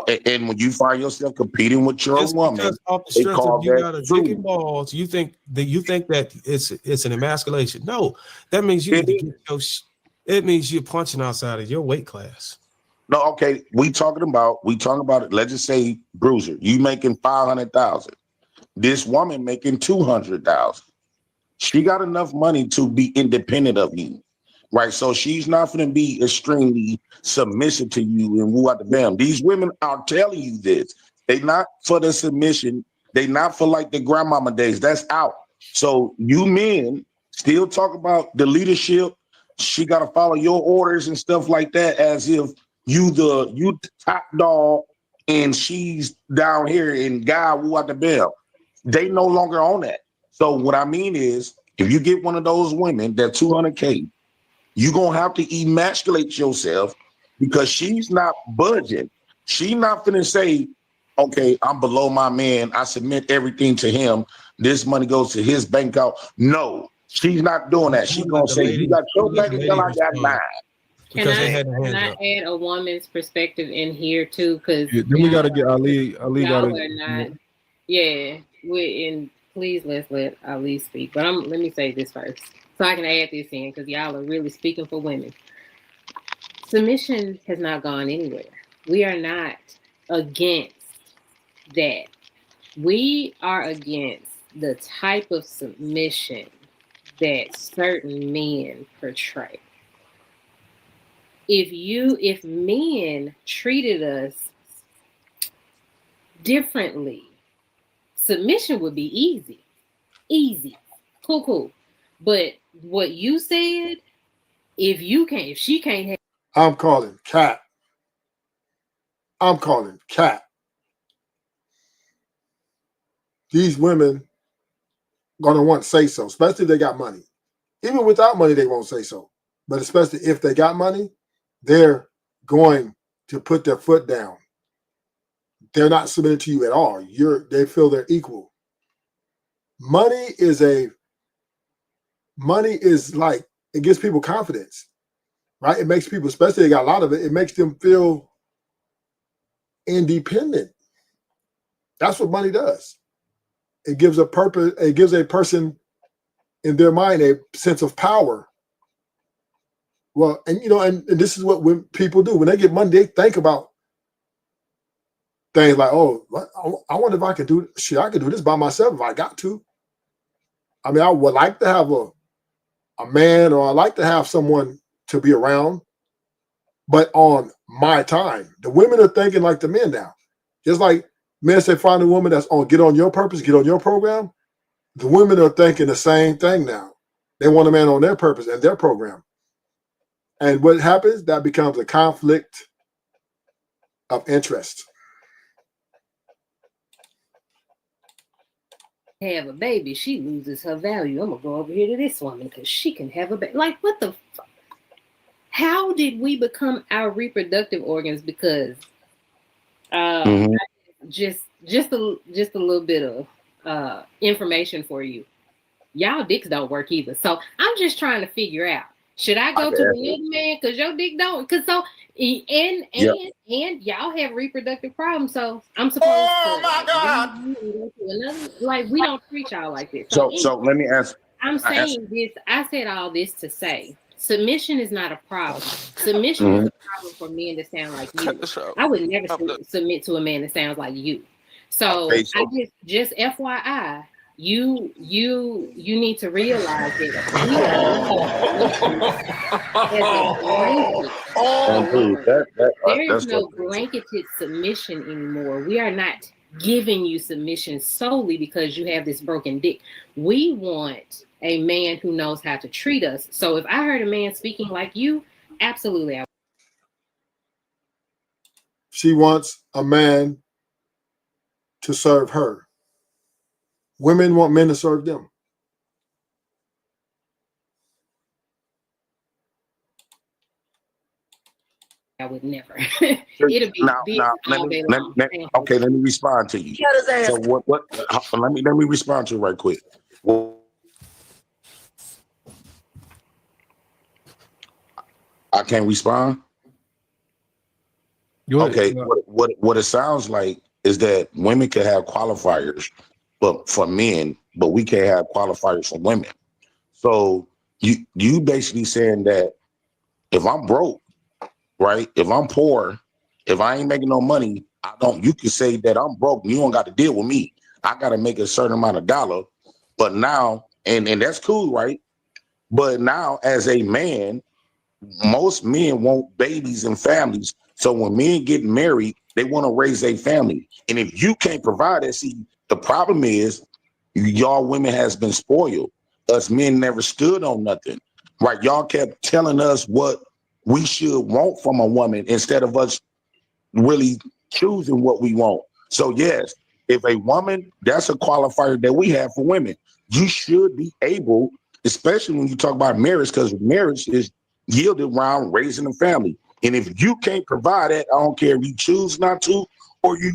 And when you find yourself competing with your woman, off the strength of you got a dick and balls, you think that it's an emasculation. No, that means you need to get your. It means you're punching outside of your weight class. No, okay. We talking about it. Let's just say, Bruiser, you making 500,000. This woman making 200,000. She got enough money to be independent of you, right? So she's not going to be extremely submissive to you and woo out the bam. These women are telling you this. They not for the submission. They not for like the grandmama days. That's out. So you men still talk about the leadership. She got to follow your orders and stuff like that, as if you the top dog and she's down here and God woo out the bell. They no longer on that. So what I mean is, if you get one of those women that 200K, you're gonna have to emasculate yourself because she's not budging. She's not finna say, okay, I'm below my man. I submit everything to him. This money goes to his bank account. No, she's not doing that. She's gonna say, you got your bank account, I got mine. Can I add a woman's perspective in here too? Because then we got to get Ali. Y'all are not. Yeah, please let's let Ali speak. But let me say this first, so I can add this in, because y'all are really speaking for women. Submission has not gone anywhere. We are not against that. We are against the type of submission that certain men portray. If men treated us differently, submission would be easy, cool. But what you said, if she can't have, I'm calling cap. These women gonna want to say so, especially if they got money. Even without money, they won't say so. But especially if they got money, they're going to put their foot down. They're not submitting to you at all. They feel they're equal. Money is like, it gives people confidence, right? It makes people, especially if they got a lot of it, it makes them feel independent. That's what money does. It gives a purpose, it gives a person in their mind a sense of power. Well, and this is what when people do. When they get money, they think about things like, oh, I wonder if I could do shit. I could do this by myself if I got to. I mean, I would like to have a man, or I like to have someone to be around, but on my time. The women are thinking like the men now. Just like Men say find a woman that's on get on your purpose, get on your program. The women are thinking the same thing now. They want a man on their purpose and their program. And what happens? That becomes a conflict of interest. Have a baby, she loses her value. I'm gonna go over here to this woman because she can have a baby. Like, what the fuck? How did we become our reproductive organs? Because just a little bit of information for you. Y'all dicks don't work either. So I'm just trying to figure out, should I go to another man because your dick don't? Because so and y'all have reproductive problems. So I'm supposed to. Oh my God! Like, we don't treat y'all like this. So let me ask. I'm saying this. I said all this to say submission is not a problem. Submission is a problem for men that sound like you. I would never submit to a man that sounds like you. So I just FYI. You need to realize that there is no blanketed submission anymore. We are not giving you submission solely because you have this broken dick. We want a man who knows how to treat us. So if I heard a man speaking like you, absolutely. She wants a man to serve her. Women want men to serve them. I would never. It'll be all day long. Okay, let me respond to you. So what? Let me respond to you right quick. Well, I can't respond. Okay, what it sounds like is that women can have qualifiers, but for men, but we can't have qualifiers for women. So you basically saying that if I'm broke, right? If I'm poor, if I ain't making no money, you can say that I'm broke. You don't got to deal with me. I got to make a certain amount of dollar. But now, and that's cool, right? But now as a man, most men want babies and families. So when men get married, they want to raise a family. And if you can't provide that, see, the problem is y'all women has been spoiled. Us men never stood on nothing, right? Y'all kept telling us what we should want from a woman instead of us really choosing what we want. So yes, if a woman, that's a qualifier that we have for women. You should be able, especially when you talk about marriage, because marriage is yielded around raising a family. And if you can't provide that, I don't care if you choose not to or you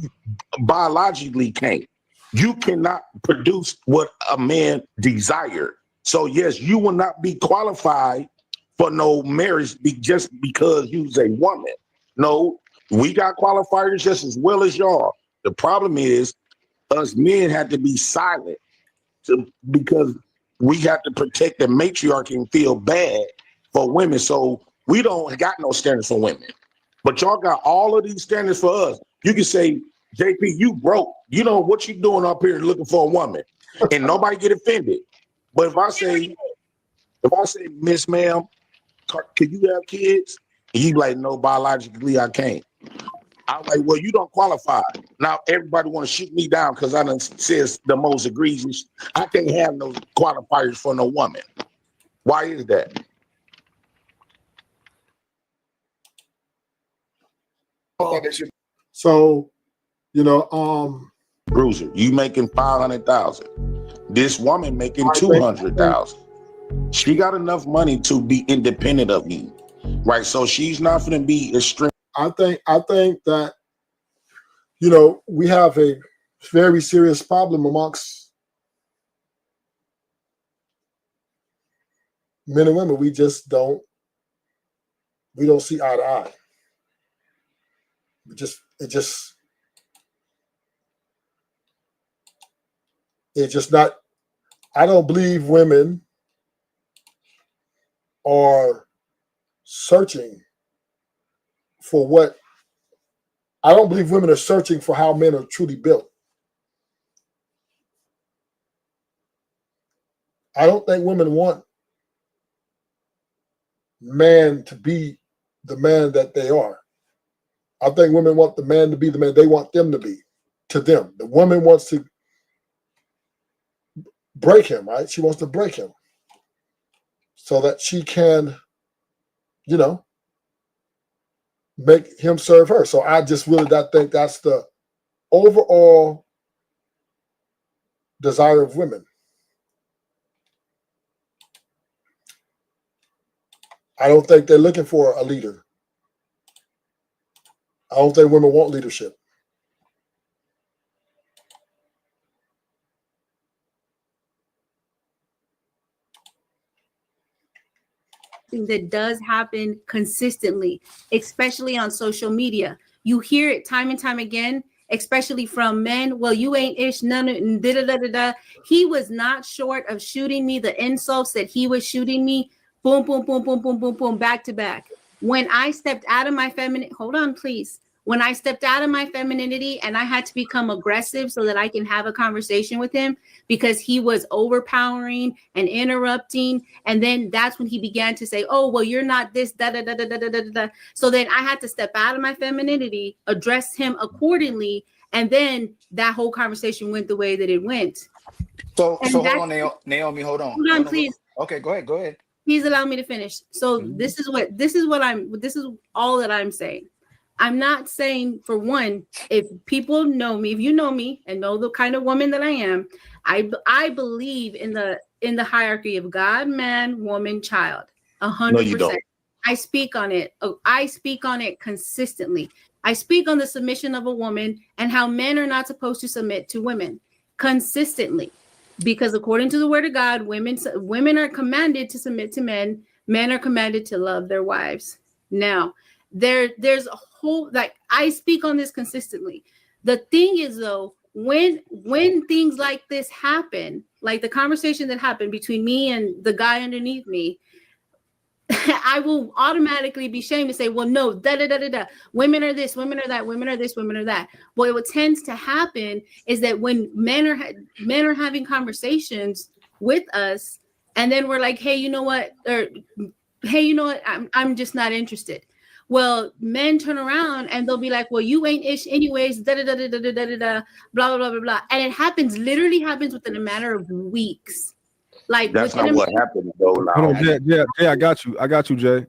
biologically can't. You cannot produce what a man desires. So yes, you will not be qualified for no marriage just because you's a woman. No, we got qualifiers just as well as y'all. The problem is us men have to be silent because we have to protect the matriarchy and feel bad for women. So we don't got no standards for women. But y'all got all of these standards for us. You can say, JP, you broke. You know what you doing up here looking for a woman. And nobody get offended. But if I say, Miss Ma'am, can you have kids? And you like, no, biologically I can't. I'm like, well, you don't qualify. Now everybody want to shoot me down because I done says the most egregious. I can't have no qualifiers for no woman. Why is that? So, Bruiser, you making 500,000. This woman making 200,000. She got enough money to be independent of you, right? So she's not going to be extreme. I think that we have a very serious problem amongst men and women. We don't see eye to eye. It's just not. I don't believe women are searching for what. I don't believe women are searching for how men are truly built. I don't think women want man to be the man that they are. I think women want the man to be the man they want them to be. to them. The woman wants to break him, right? She wants to break him so that she can, you know, make him serve her. So I just really think that's the overall desire of women. I don't think they're looking for a leader. I don't think women want leadership. That does happen consistently, especially on social media. You hear it time and time again, especially from men. Well, you ain't ish, none of da da da da da. He was not short of shooting me the insults that he was shooting me. Boom, boom, boom, boom, boom, boom, boom, back to back. When I stepped out of my feminine, hold on, please. When I stepped out of my femininity and I had to become aggressive so that I can have a conversation with him because he was overpowering and interrupting. And then that's when he began to say, oh, well, you're not this, da, da, da, da, da, da, da, da. So then I had to step out of my femininity, address him accordingly. And then that whole conversation went the way that it went. So hold on, Naomi, hold on. Hold on, please. Okay, go ahead. Please allow me to finish. So this is all that I'm saying. I'm not saying, for one, if people know me, if you know me and know the kind of woman that I am, I believe in the hierarchy of God, man, woman, child. 100%. No, you don't. I speak on it. I speak on it consistently. I speak on the submission of a woman and how men are not supposed to submit to women consistently. Because according to the word of God, women are commanded to submit to men. Men are commanded to love their wives. Now, there's a whole, like, I speak on this consistently. The thing is, though, when things like this happen, like the conversation that happened between me and the guy underneath me, I will automatically be shamed to say, well, no, da. Women are this, women are that, women are this, women are that. Well, what tends to happen is that when men are having conversations with us, and then we're like, hey, you know what? Or hey, you know what? I'm just not interested. Well, men turn around and they'll be like, well, you ain't ish anyways, da, blah, blah, blah, blah, blah. And it literally happens within a matter of weeks. Like, that's not what happened, though. Hold on, Jay, I got you, Jay.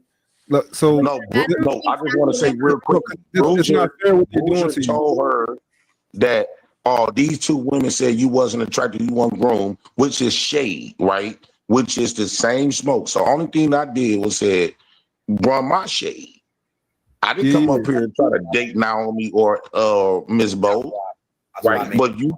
Look, so no, I just want to say real quick. It's not fair what you're doing to you. Told her that these two women said you wasn't attracted, you weren't groomed, which is shade, right? Which is the same smoke. So only thing I did was said, run my shade. I didn't come up here and try to date Naomi or Miss Bo, right? But you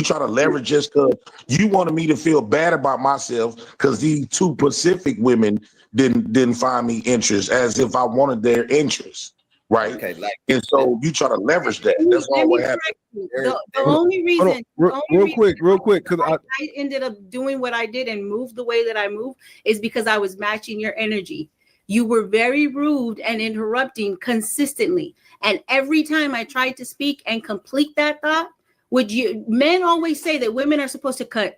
try to leverage just because you wanted me to feel bad about myself because these two Pacific women didn't find me interest, as if I wanted their interest, right? Okay, and so you try to leverage that. That's all what happened. The only reason, real quick, because I ended up doing what I did and moved the way that I moved is because I was matching your energy. You were very rude and interrupting consistently, and every time I tried to speak and complete that thought. Men always say that women are supposed to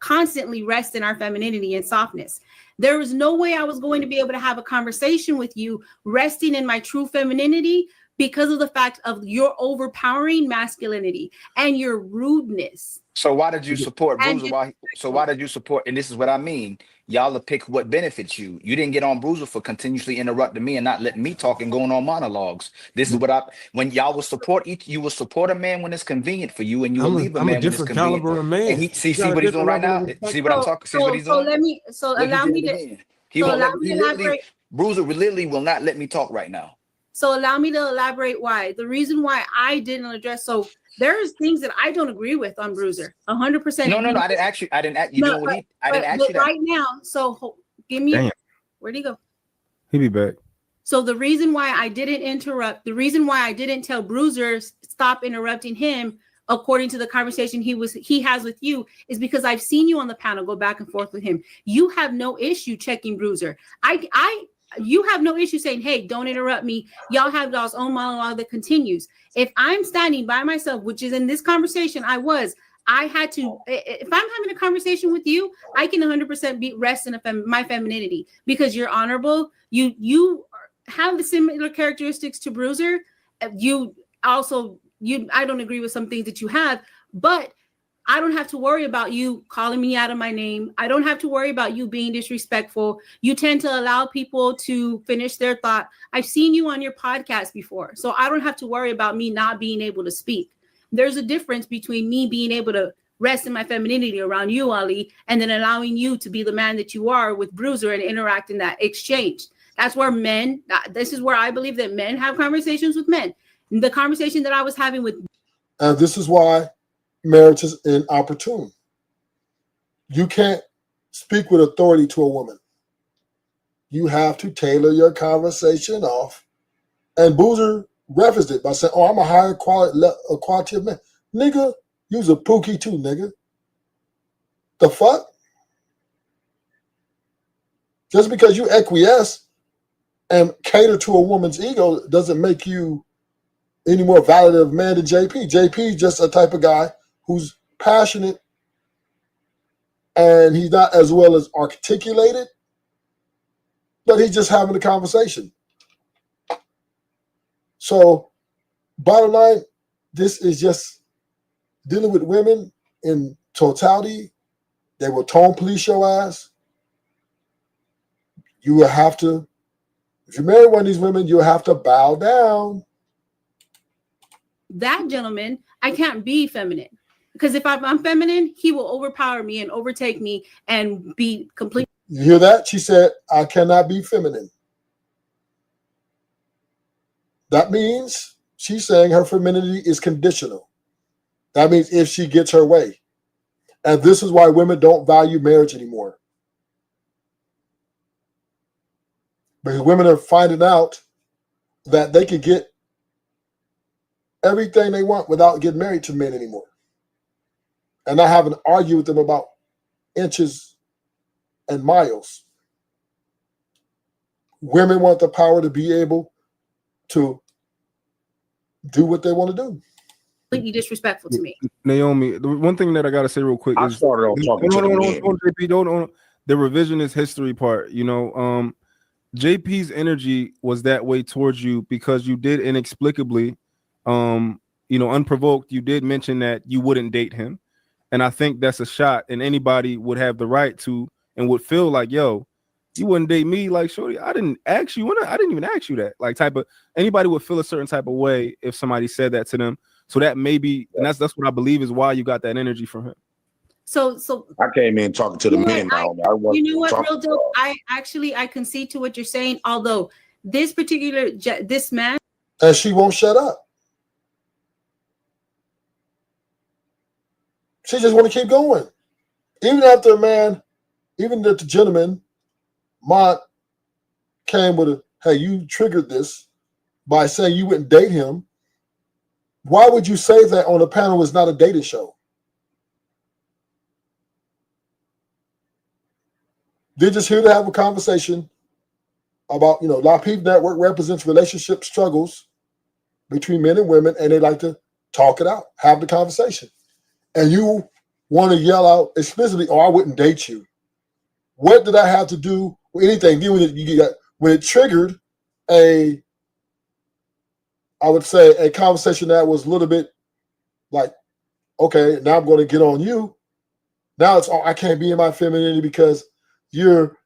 constantly rest in our femininity and softness. There was no way I was going to be able to have a conversation with you resting in my true femininity because of the fact of your overpowering masculinity and your rudeness. So why did you support Bruiser? Why did you support? And this is what I mean. Y'all will pick what benefits you. You didn't get on Bruiser for continuously interrupting me and not letting me talk and going on monologues. This is what when y'all will support you will support a man when it's convenient for you, and you will leave a man when it's convenient. Caliber of man. And see what he's doing right now. See what I'm talking. See what he's doing. Allow me to elaborate. Bruiser literally will not let me talk right now. So allow me to elaborate why. The reason why I didn't address, so there's things that I don't agree with on Bruiser. 100%. No, I didn't ask you. I didn't ask you that. Right now, so give me, where'd he go? He'll be back. So the reason why I didn't interrupt, the reason why I didn't tell Bruiser stop interrupting him, according to the conversation he has with you, is because I've seen you on the panel go back and forth with him. You have no issue checking Bruiser. You have no issue saying, hey, don't interrupt me. Y'all have y'all's own monologue that continues. If I'm standing by myself, which is in this conversation, I had to, if I'm having a conversation with you, I can 100% rest in my femininity because you're honorable. You have the similar characteristics to Bruiser. You also I don't agree with some things that you have, but I don't have to worry about you calling me out of my name. I don't have to worry about you being disrespectful. You tend to allow people to finish their thought. I've seen you on your podcast before, so I don't have to worry about me not being able to speak. There's a difference between me being able to rest in my femininity around you, Ali, and then allowing you to be the man that you are with Bruiser and interact in that exchange. That's where this is where I believe that men have conversations with men. The conversation that I was having with. And this is why marriage is inopportune. You can't speak with authority to a woman. You have to tailor your conversation off. And Boozer referenced it by saying, "Oh, I'm a higher quality of man." Nigga, you's a pookie too, nigga. The fuck? Just because you acquiesce and cater to a woman's ego doesn't make you any more valid of a man than JP. JP is just a type of guy who's passionate and he's not as well as articulated, but he's just having a conversation. So, bottom line, this is just dealing with women in totality. They will tone police your ass. You will have to, if you marry one of these women, you'll have to bow down. That gentleman, I can't be feminine. Because if I'm feminine, he will overpower me and overtake me and be complete. You hear that? She said, I cannot be feminine. That means she's saying her femininity is conditional. That means if she gets her way. And this is why women don't value marriage anymore. Because women are finding out that they can get everything they want without getting married to men anymore. And not having to argue with them about inches and miles. Women want the power to be able to do what they want to do. Completely disrespectful to me. Naomi, the one thing that I got to say real quick is started off talking to the men. The revisionist history part, JP's energy was that way towards you because you did inexplicably, unprovoked, you did mention that you wouldn't date him. And I think that's a shot, and anybody would have the right to and would feel like, yo, you wouldn't date me. Like, shorty, I didn't ask you. I didn't even ask you that. Like, anybody would feel a certain type of way if somebody said that to them. So that maybe, and that's what I believe is why you got that energy from him. So I came in talking to the men. You know what, real dope? I concede to what you're saying. Although this man, and she won't shut up. She just want to keep going. Even after the gentleman, Mont, came with hey, you triggered this by saying you wouldn't date him. Why would you say that on a panel is not a dating show? They're just here to have a conversation about, LaPeep Network represents relationship struggles between men and women, and they like to talk it out, have the conversation. And you want to yell out explicitly, "Oh, I wouldn't date you." What did that have to do with anything? When it triggered a conversation that was a little bit like, okay, now I'm going to get on you. Now it's, I can't be in my femininity because your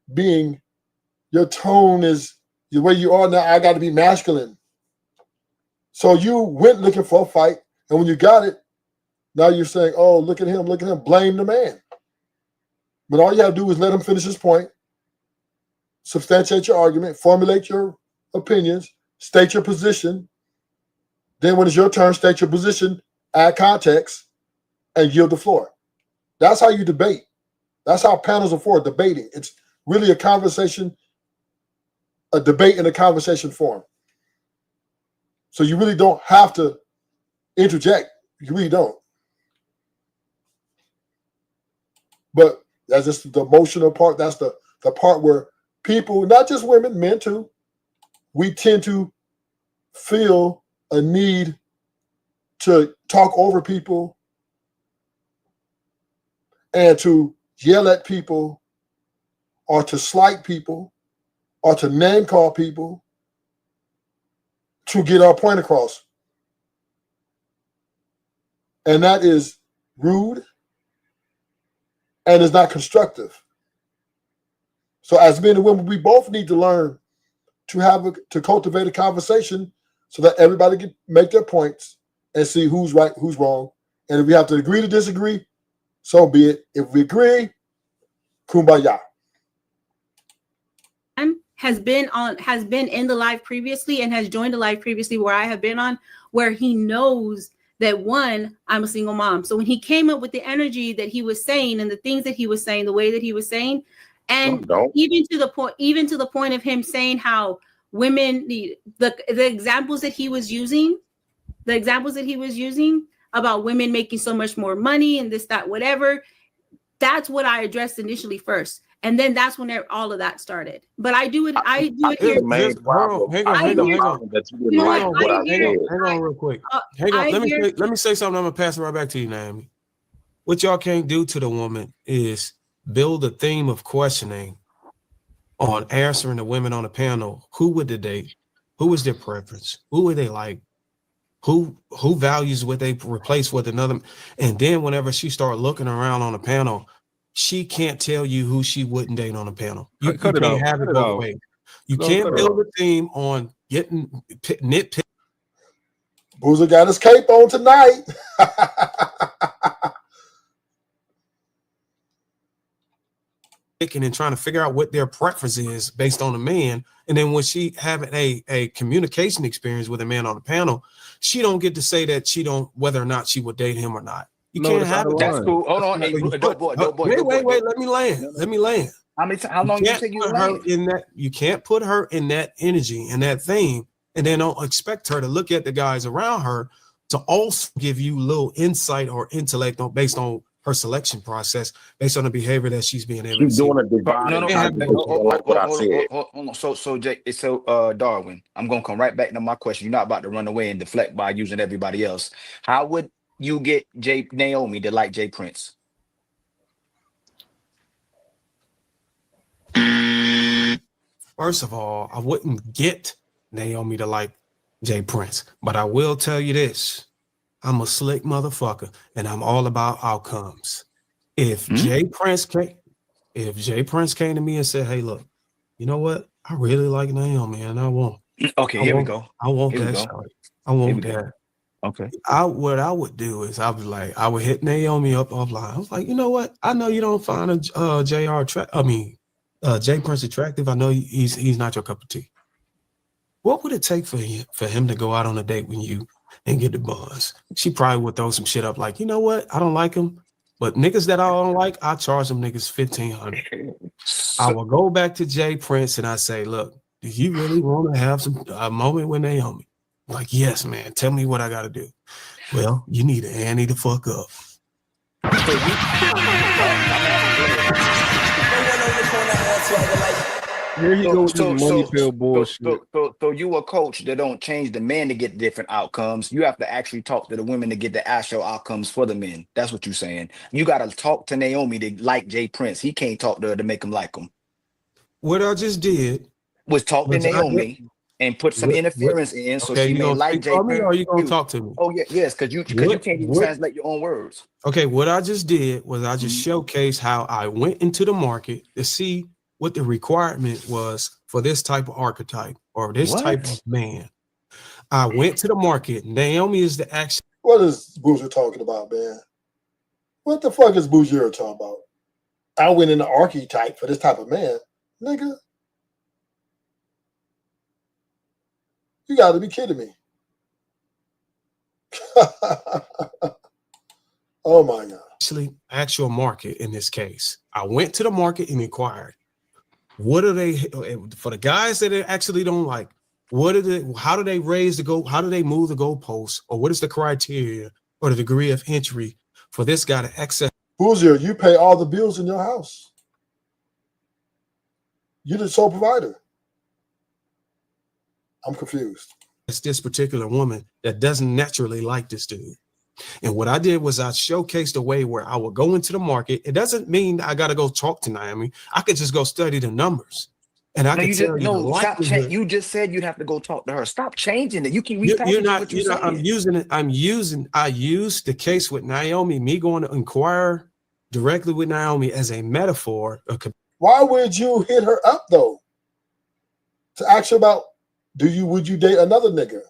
tone is the way you are now. I got to be masculine. So you went looking for a fight, and when you got it, now you're saying, "Oh, look at him, blame the man." But all you have to do is let him finish his point, substantiate your argument, formulate your opinions, state your position. Then when it's your turn, state your position, add context, and yield the floor. That's how you debate. That's how panels are for, debating. It's really a conversation, a debate in a conversation form. So you really don't have to interject. You really don't. But that's just the emotional part. That's the part where people, not just women, men too, we tend to feel a need to talk over people and to yell at people or to slight people or to name call people to get our point across. And that is rude and is not constructive. So as men and women, we both need to learn to cultivate a conversation so that everybody can make their points and see who's right, who's wrong. And if we have to agree to disagree, so be it. If we agree, kumbaya. Has been in the live previously and has joined the live previously where I have been on, where he knows that one, I'm a single mom. So when he came up with the energy that he was saying and the things that he was saying, the way that he was saying, and even to the point of him saying how women, the examples that he was using, about women making so much more money and this, that, whatever, that's what I addressed initially first. And then that's when all of that started. But I do it here. Hang on real quick. Let me say something. I'm gonna pass it right back to you, Naomi. What y'all can't do to the woman is build a theme of questioning on answering the women on the panel. Who would they date? Who is their preference? Who would they like? Who values what they replace with another? And then whenever she start looking around on the panel, she can't tell you who she wouldn't date on the panel. You can't have it both ways. You can't build a theme on getting nitpicked. Boozer got his cape on tonight. And trying to figure out what their preference is based on a man. And then when she having a communication experience with a man on the panel, she don't get to say that whether or not she would date him or not. You can't have it. That's cool. Hold on. Hey, wait. Let me land. How long you think you land? You can't put her in that energy and that theme, and then don't expect her to look at the guys around her to also give you little insight or intellect based on her selection process, based on the behavior that she's being able to see. Doing a divine. Like what I said. Hold on. So Darwin, I'm gonna come right back to my question. You're not about to run away and deflect by using everybody else. How would you get Naomi to like Jay Prince? First of all, I wouldn't get Naomi to like Jay Prince, but I will tell you this. I'm a slick motherfucker, and I'm all about outcomes. If Jay Prince came to me and said, "Hey, look, you know what? I really like Naomi, and I want." Okay, here we go. I want that shot. I want that. Okay. What I would do is I would hit Naomi up offline. I was like, you know what? I know you don't find Jay Prince attractive. I know he's not your cup of tea. What would it take for him to go out on a date with you and get the buzz? She probably would throw some shit up like, you know what? I don't like him, but niggas that I don't like, I charge them niggas $1,500. I will go back to Jay Prince and I say, look, do you really want to have a moment with Naomi? Like, yes, man. Tell me what I got to do. Well, you need to Annie the fuck up. Here you go with this money pill bullshit. So you a coach that don't change the men to get different outcomes. You have to actually talk to the women to get the actual outcomes for the men. That's what you're saying. You got to talk to Naomi to like Jay Prince. He can't talk to her to make him like him. What I just did was talk to Naomi and put some interference in so she may like Jay Prince. Or are you gonna talk to me? Oh yes, because you can't even translate your own words. Okay, what I just did was I just showcased how I went into the market to see what the requirement was for this type of archetype or this type of man. I went to the market. Naomi is the action. What is Boozer talking about, man? What the fuck is Boozer talking about? I went in the archetype for this type of man, nigga. You got to be kidding me. Oh my God. Actual market in this case. I went to the market and inquired. What are they for the guys that actually don't like? How do they raise the goal? How do they move the goalposts? Or what is the criteria or the degree of entry for this guy to access? Boozer, you pay all the bills in your house. You're the sole provider. I'm confused. It's this particular woman that doesn't naturally like this dude. And what I did was I showcased a way where I would go into the market. It doesn't mean I got to go talk to Naomi. I could just go study the numbers. And I No, can you just tell you the no. Stop. likelihood. You just said you'd have to go talk to her. Stop changing it. You keep You're repackaging not, what you're I'm saying. using it. I used the case with Naomi, me going to inquire directly with Naomi as a metaphor. Why would you hit her up though? To ask her about, would you date another nigga?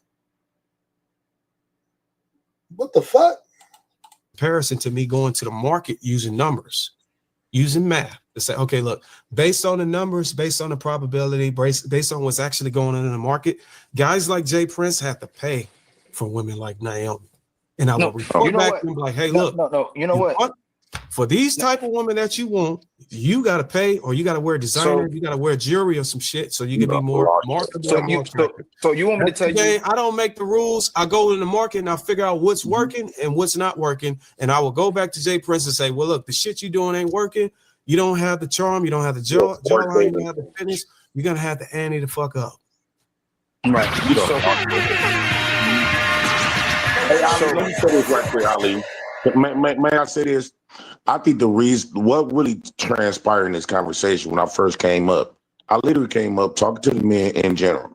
What the fuck? Comparison to me going to the market using numbers, using math to say, okay, look, based on the numbers, based on the probability, based on what's actually going on in the market, guys like Jay Prince have to pay for women like Naomi. And I will No, you report know back what? to them like, hey, No, look, no, no. You know what? For these type of women that you want, you got to pay, or you got to wear designer, So, you got to wear jewelry or some shit so you can be more marketable so and more you, attractive. so you want me to tell you? I don't make the rules. I go in the market and I figure out what's working and what's not working. And I will go back to Jay Prince and say, well, look, the shit you doing ain't working. You don't have the charm. You don't have the jawline. You don't have the finish. You're going to have to ante the fuck up. Right. So, hey, Ali, let me say this right quick, Ali. May I say this? I think the reason, what really transpired in this conversation when I first came up, I literally came up talking to the men in general.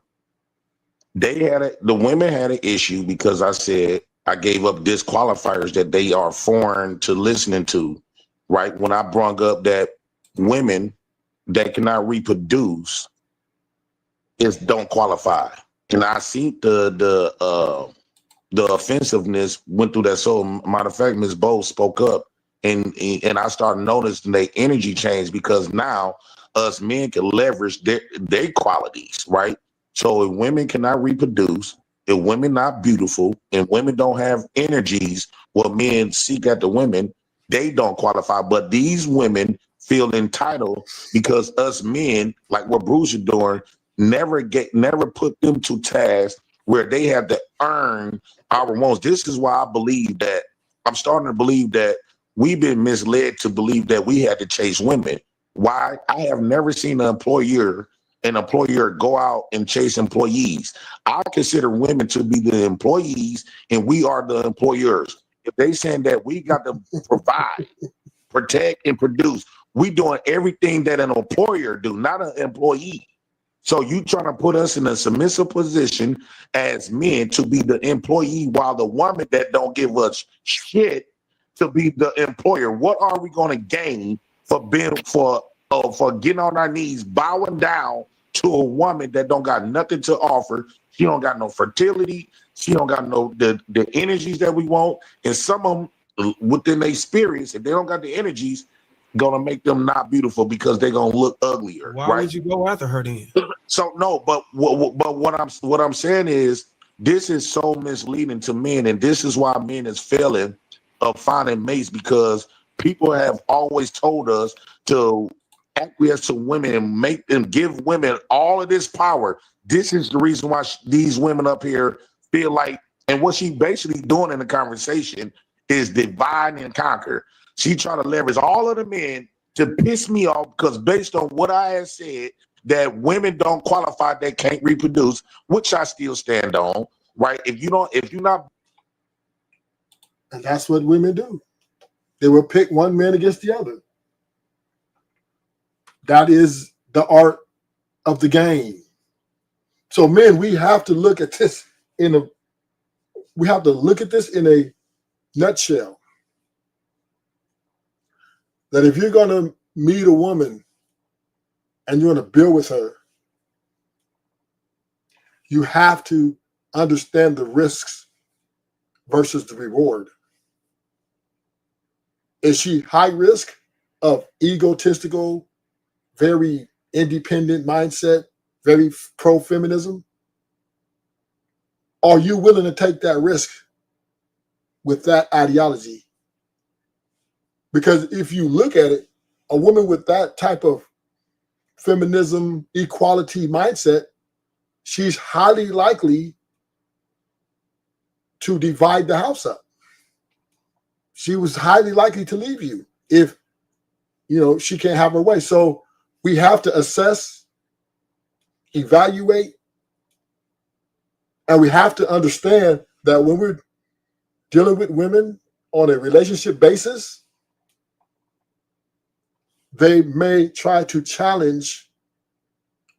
The women had an issue because I said I gave up disqualifiers that they are foreign to listening to, right? When I brought up that women that cannot reproduce don't qualify. And I see the offensiveness went through that. So matter of fact, Ms. Bowles spoke up and I started noticing their energy change because now us men can leverage their qualities, right? So if women cannot reproduce, if women not beautiful, and women don't have energies what men seek at the women, they don't qualify. But these women feel entitled because us men, like what Bruce is doing, never put them to task where they have to earn our wants. This is why I'm starting to believe that we've been misled to believe that we had to chase women. Why? I have never seen an employer go out and chase employees. I consider women to be the employees and we are the employers. If they saying that we got to provide, protect, and produce, we doing everything that an employer do, not an employee. So you trying to put us in a submissive position as men to be the employee while the woman that don't give us shit to be the employer. What are we going to gain for getting on our knees, bowing down to a woman that don't got nothing to offer? She don't got no fertility. She don't got the energies that we want. And some of them within their spirits, if they don't got the energies, gonna make them not beautiful because they're gonna look uglier. Why right? would you go after her then? So no, but what I'm saying is this is so misleading to men, and this is why men is failing of finding mates because people have always told us to acquiesce to women and make them give women all of this power. This is the reason why these women up here feel like, and what she basically doing in the conversation is divide and conquer. She trying to leverage all of the men to piss me off because based on what I had said, that women don't qualify, they can't reproduce, which I still stand on, right? If you're not. And that's what women do. They will pick one man against the other. That is the art of the game. So men, we have to look at this in a nutshell. That if you're going to meet a woman and you're going to build with her, you have to understand the risks versus the reward. Is she high risk of egotistical, very independent mindset, very pro-feminism? Are you willing to take that risk with that ideology? Because if you look at it, a woman with that type of feminism, equality mindset, she's highly likely to divide the house up. She was highly likely to leave you if, she can't have her way. So we have to assess, evaluate, and we have to understand that when we're dealing with women on a relationship basis, they may try to challenge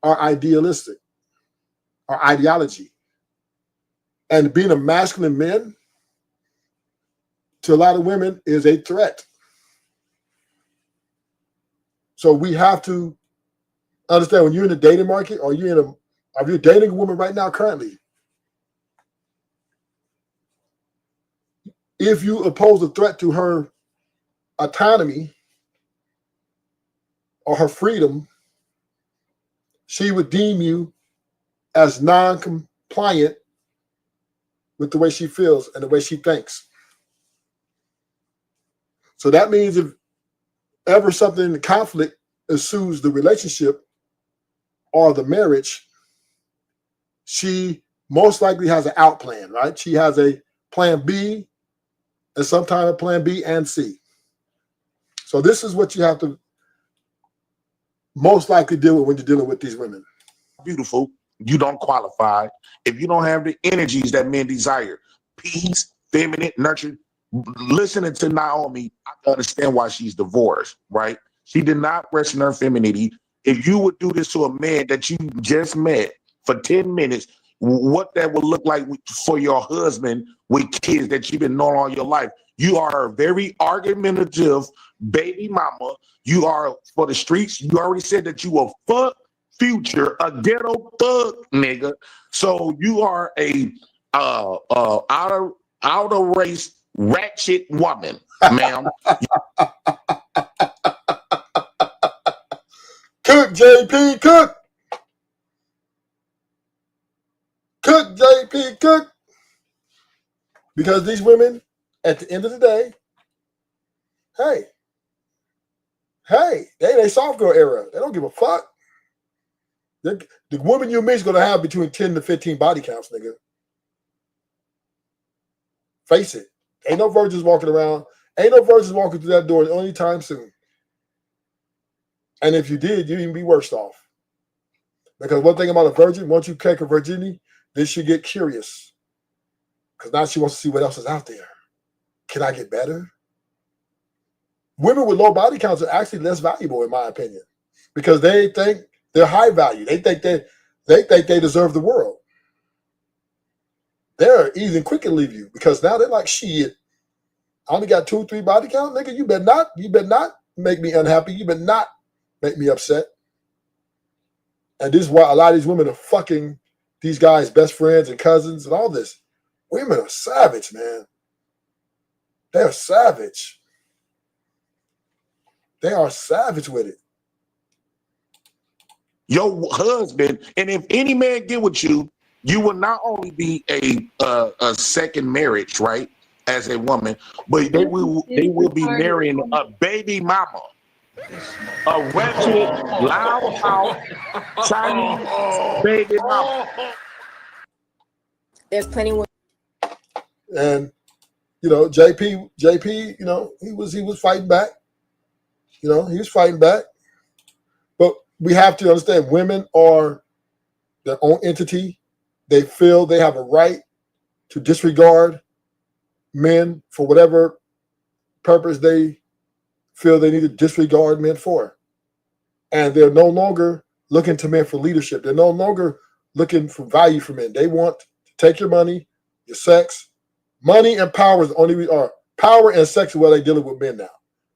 are idealistic, are ideology. And being a masculine man to a lot of women is a threat. So we have to understand when you're in the dating market or if you're dating a woman right now currently, if you oppose a threat to her autonomy or her freedom, she would deem you as non-compliant with the way she feels and the way she thinks. So that means if ever something in the conflict ensues the relationship or the marriage, she most likely has an out plan, right? She has a plan B and sometimes a plan B and C. So this is what you have to most likely deal with when you're dealing with these women. Beautiful, you don't qualify. If you don't have the energies that men desire, peace, feminine, nurture. Listening to Naomi, I can understand why she's divorced, right? She did not rest in her femininity. If you would do this to a man that you just met for 10 minutes, what that would look like for your husband with kids that you've been knowing all your life. You are a very argumentative baby mama. You are for the streets. You already said that you a fuck future, a ghetto thug nigga. So you are a outer race ratchet woman, ma'am. Cook, JP, cook. Cook, JP, cook. Because these women, at the end of the day, they soft girl era. They don't give a fuck. The woman you meet is going to have between 10 to 15 body counts, nigga. Face it. Ain't no virgins walking around. Ain't no virgins walking through that door anytime soon. And if you did, you'd even be worse off. Because one thing about a virgin, once you catch her virginity, then she get curious. Because now she wants to see what else is out there. Can I get better? Women with low body counts are actually less valuable, in my opinion. Because they think they're high value. They think they deserve the world. They're easy quick to leave you because now they're like, shit, I only got 2, 3 body count, nigga. You better not make me unhappy. You better not make me upset. And this is why a lot of these women are fucking these guys' best friends and cousins and all this. Women are savage, man. They're savage. They are savage with it. Your husband, and if any man get with you, you will not only be a second marriage, right, as a woman, but they will be marrying a baby mama, a wretched, loud mouth, Chinese baby mama. There's plenty of. And JP, he was fighting back. He was fighting back. But we have to understand women are their own entity. They feel they have a right to disregard men for whatever purpose they feel they need to disregard men for. And they're no longer looking to men for leadership. They're no longer looking for value from men. They want to take your money, your sex. Money and power is the only power and sex is where they're dealing with men now.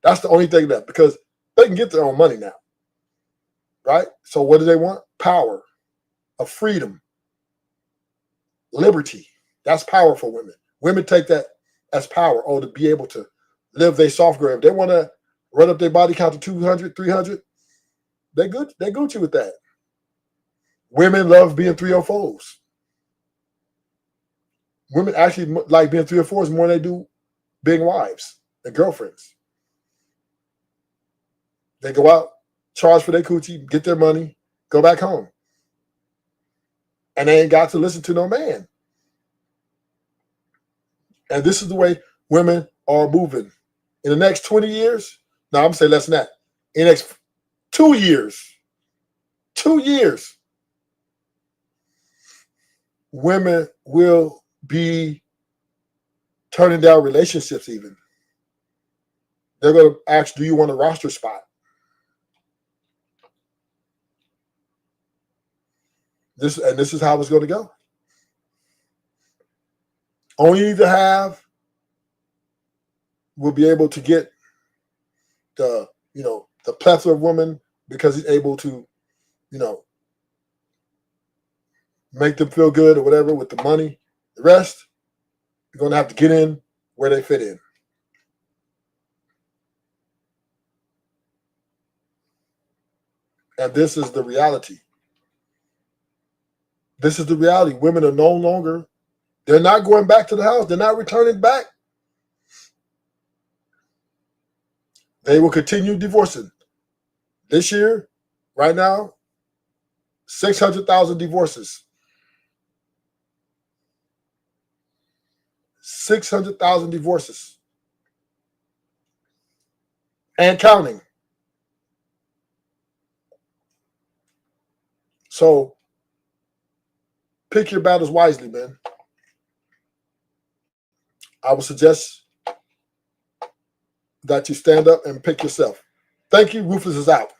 That's the only thing left because they can get their own money now. Right? So what do they want? Power, of freedom, liberty. That's power for women. Women take that as power, to be able to live their soft girl. If they want to run up their body count to 200, 300, they Gucci with that. Women love being 304s. Women actually like being 304s more than they do being wives and girlfriends. They go out, charge for their coochie, get their money, go back home. And they ain't got to listen to no man. And this is the way women are moving. In the next 20 years, no, I'm going to say less than that. In the next 2 years, women will be turning down relationships even. They're going to ask, do you want a roster spot? This is how it's going to go. Only you need to have will be able to get the plethora of women because he's able to, make them feel good or whatever with the money. The rest, you're going to have to get in where they fit in. And this is the reality. This is the reality. Women are no longer, they're not going back to the house. They're not returning back. They will continue divorcing. This year, right now, 600,000 divorces. 600,000 divorces. And counting. So, pick your battles wisely, man. I would suggest that you stand up and pick yourself. Thank you. Ruthless is out.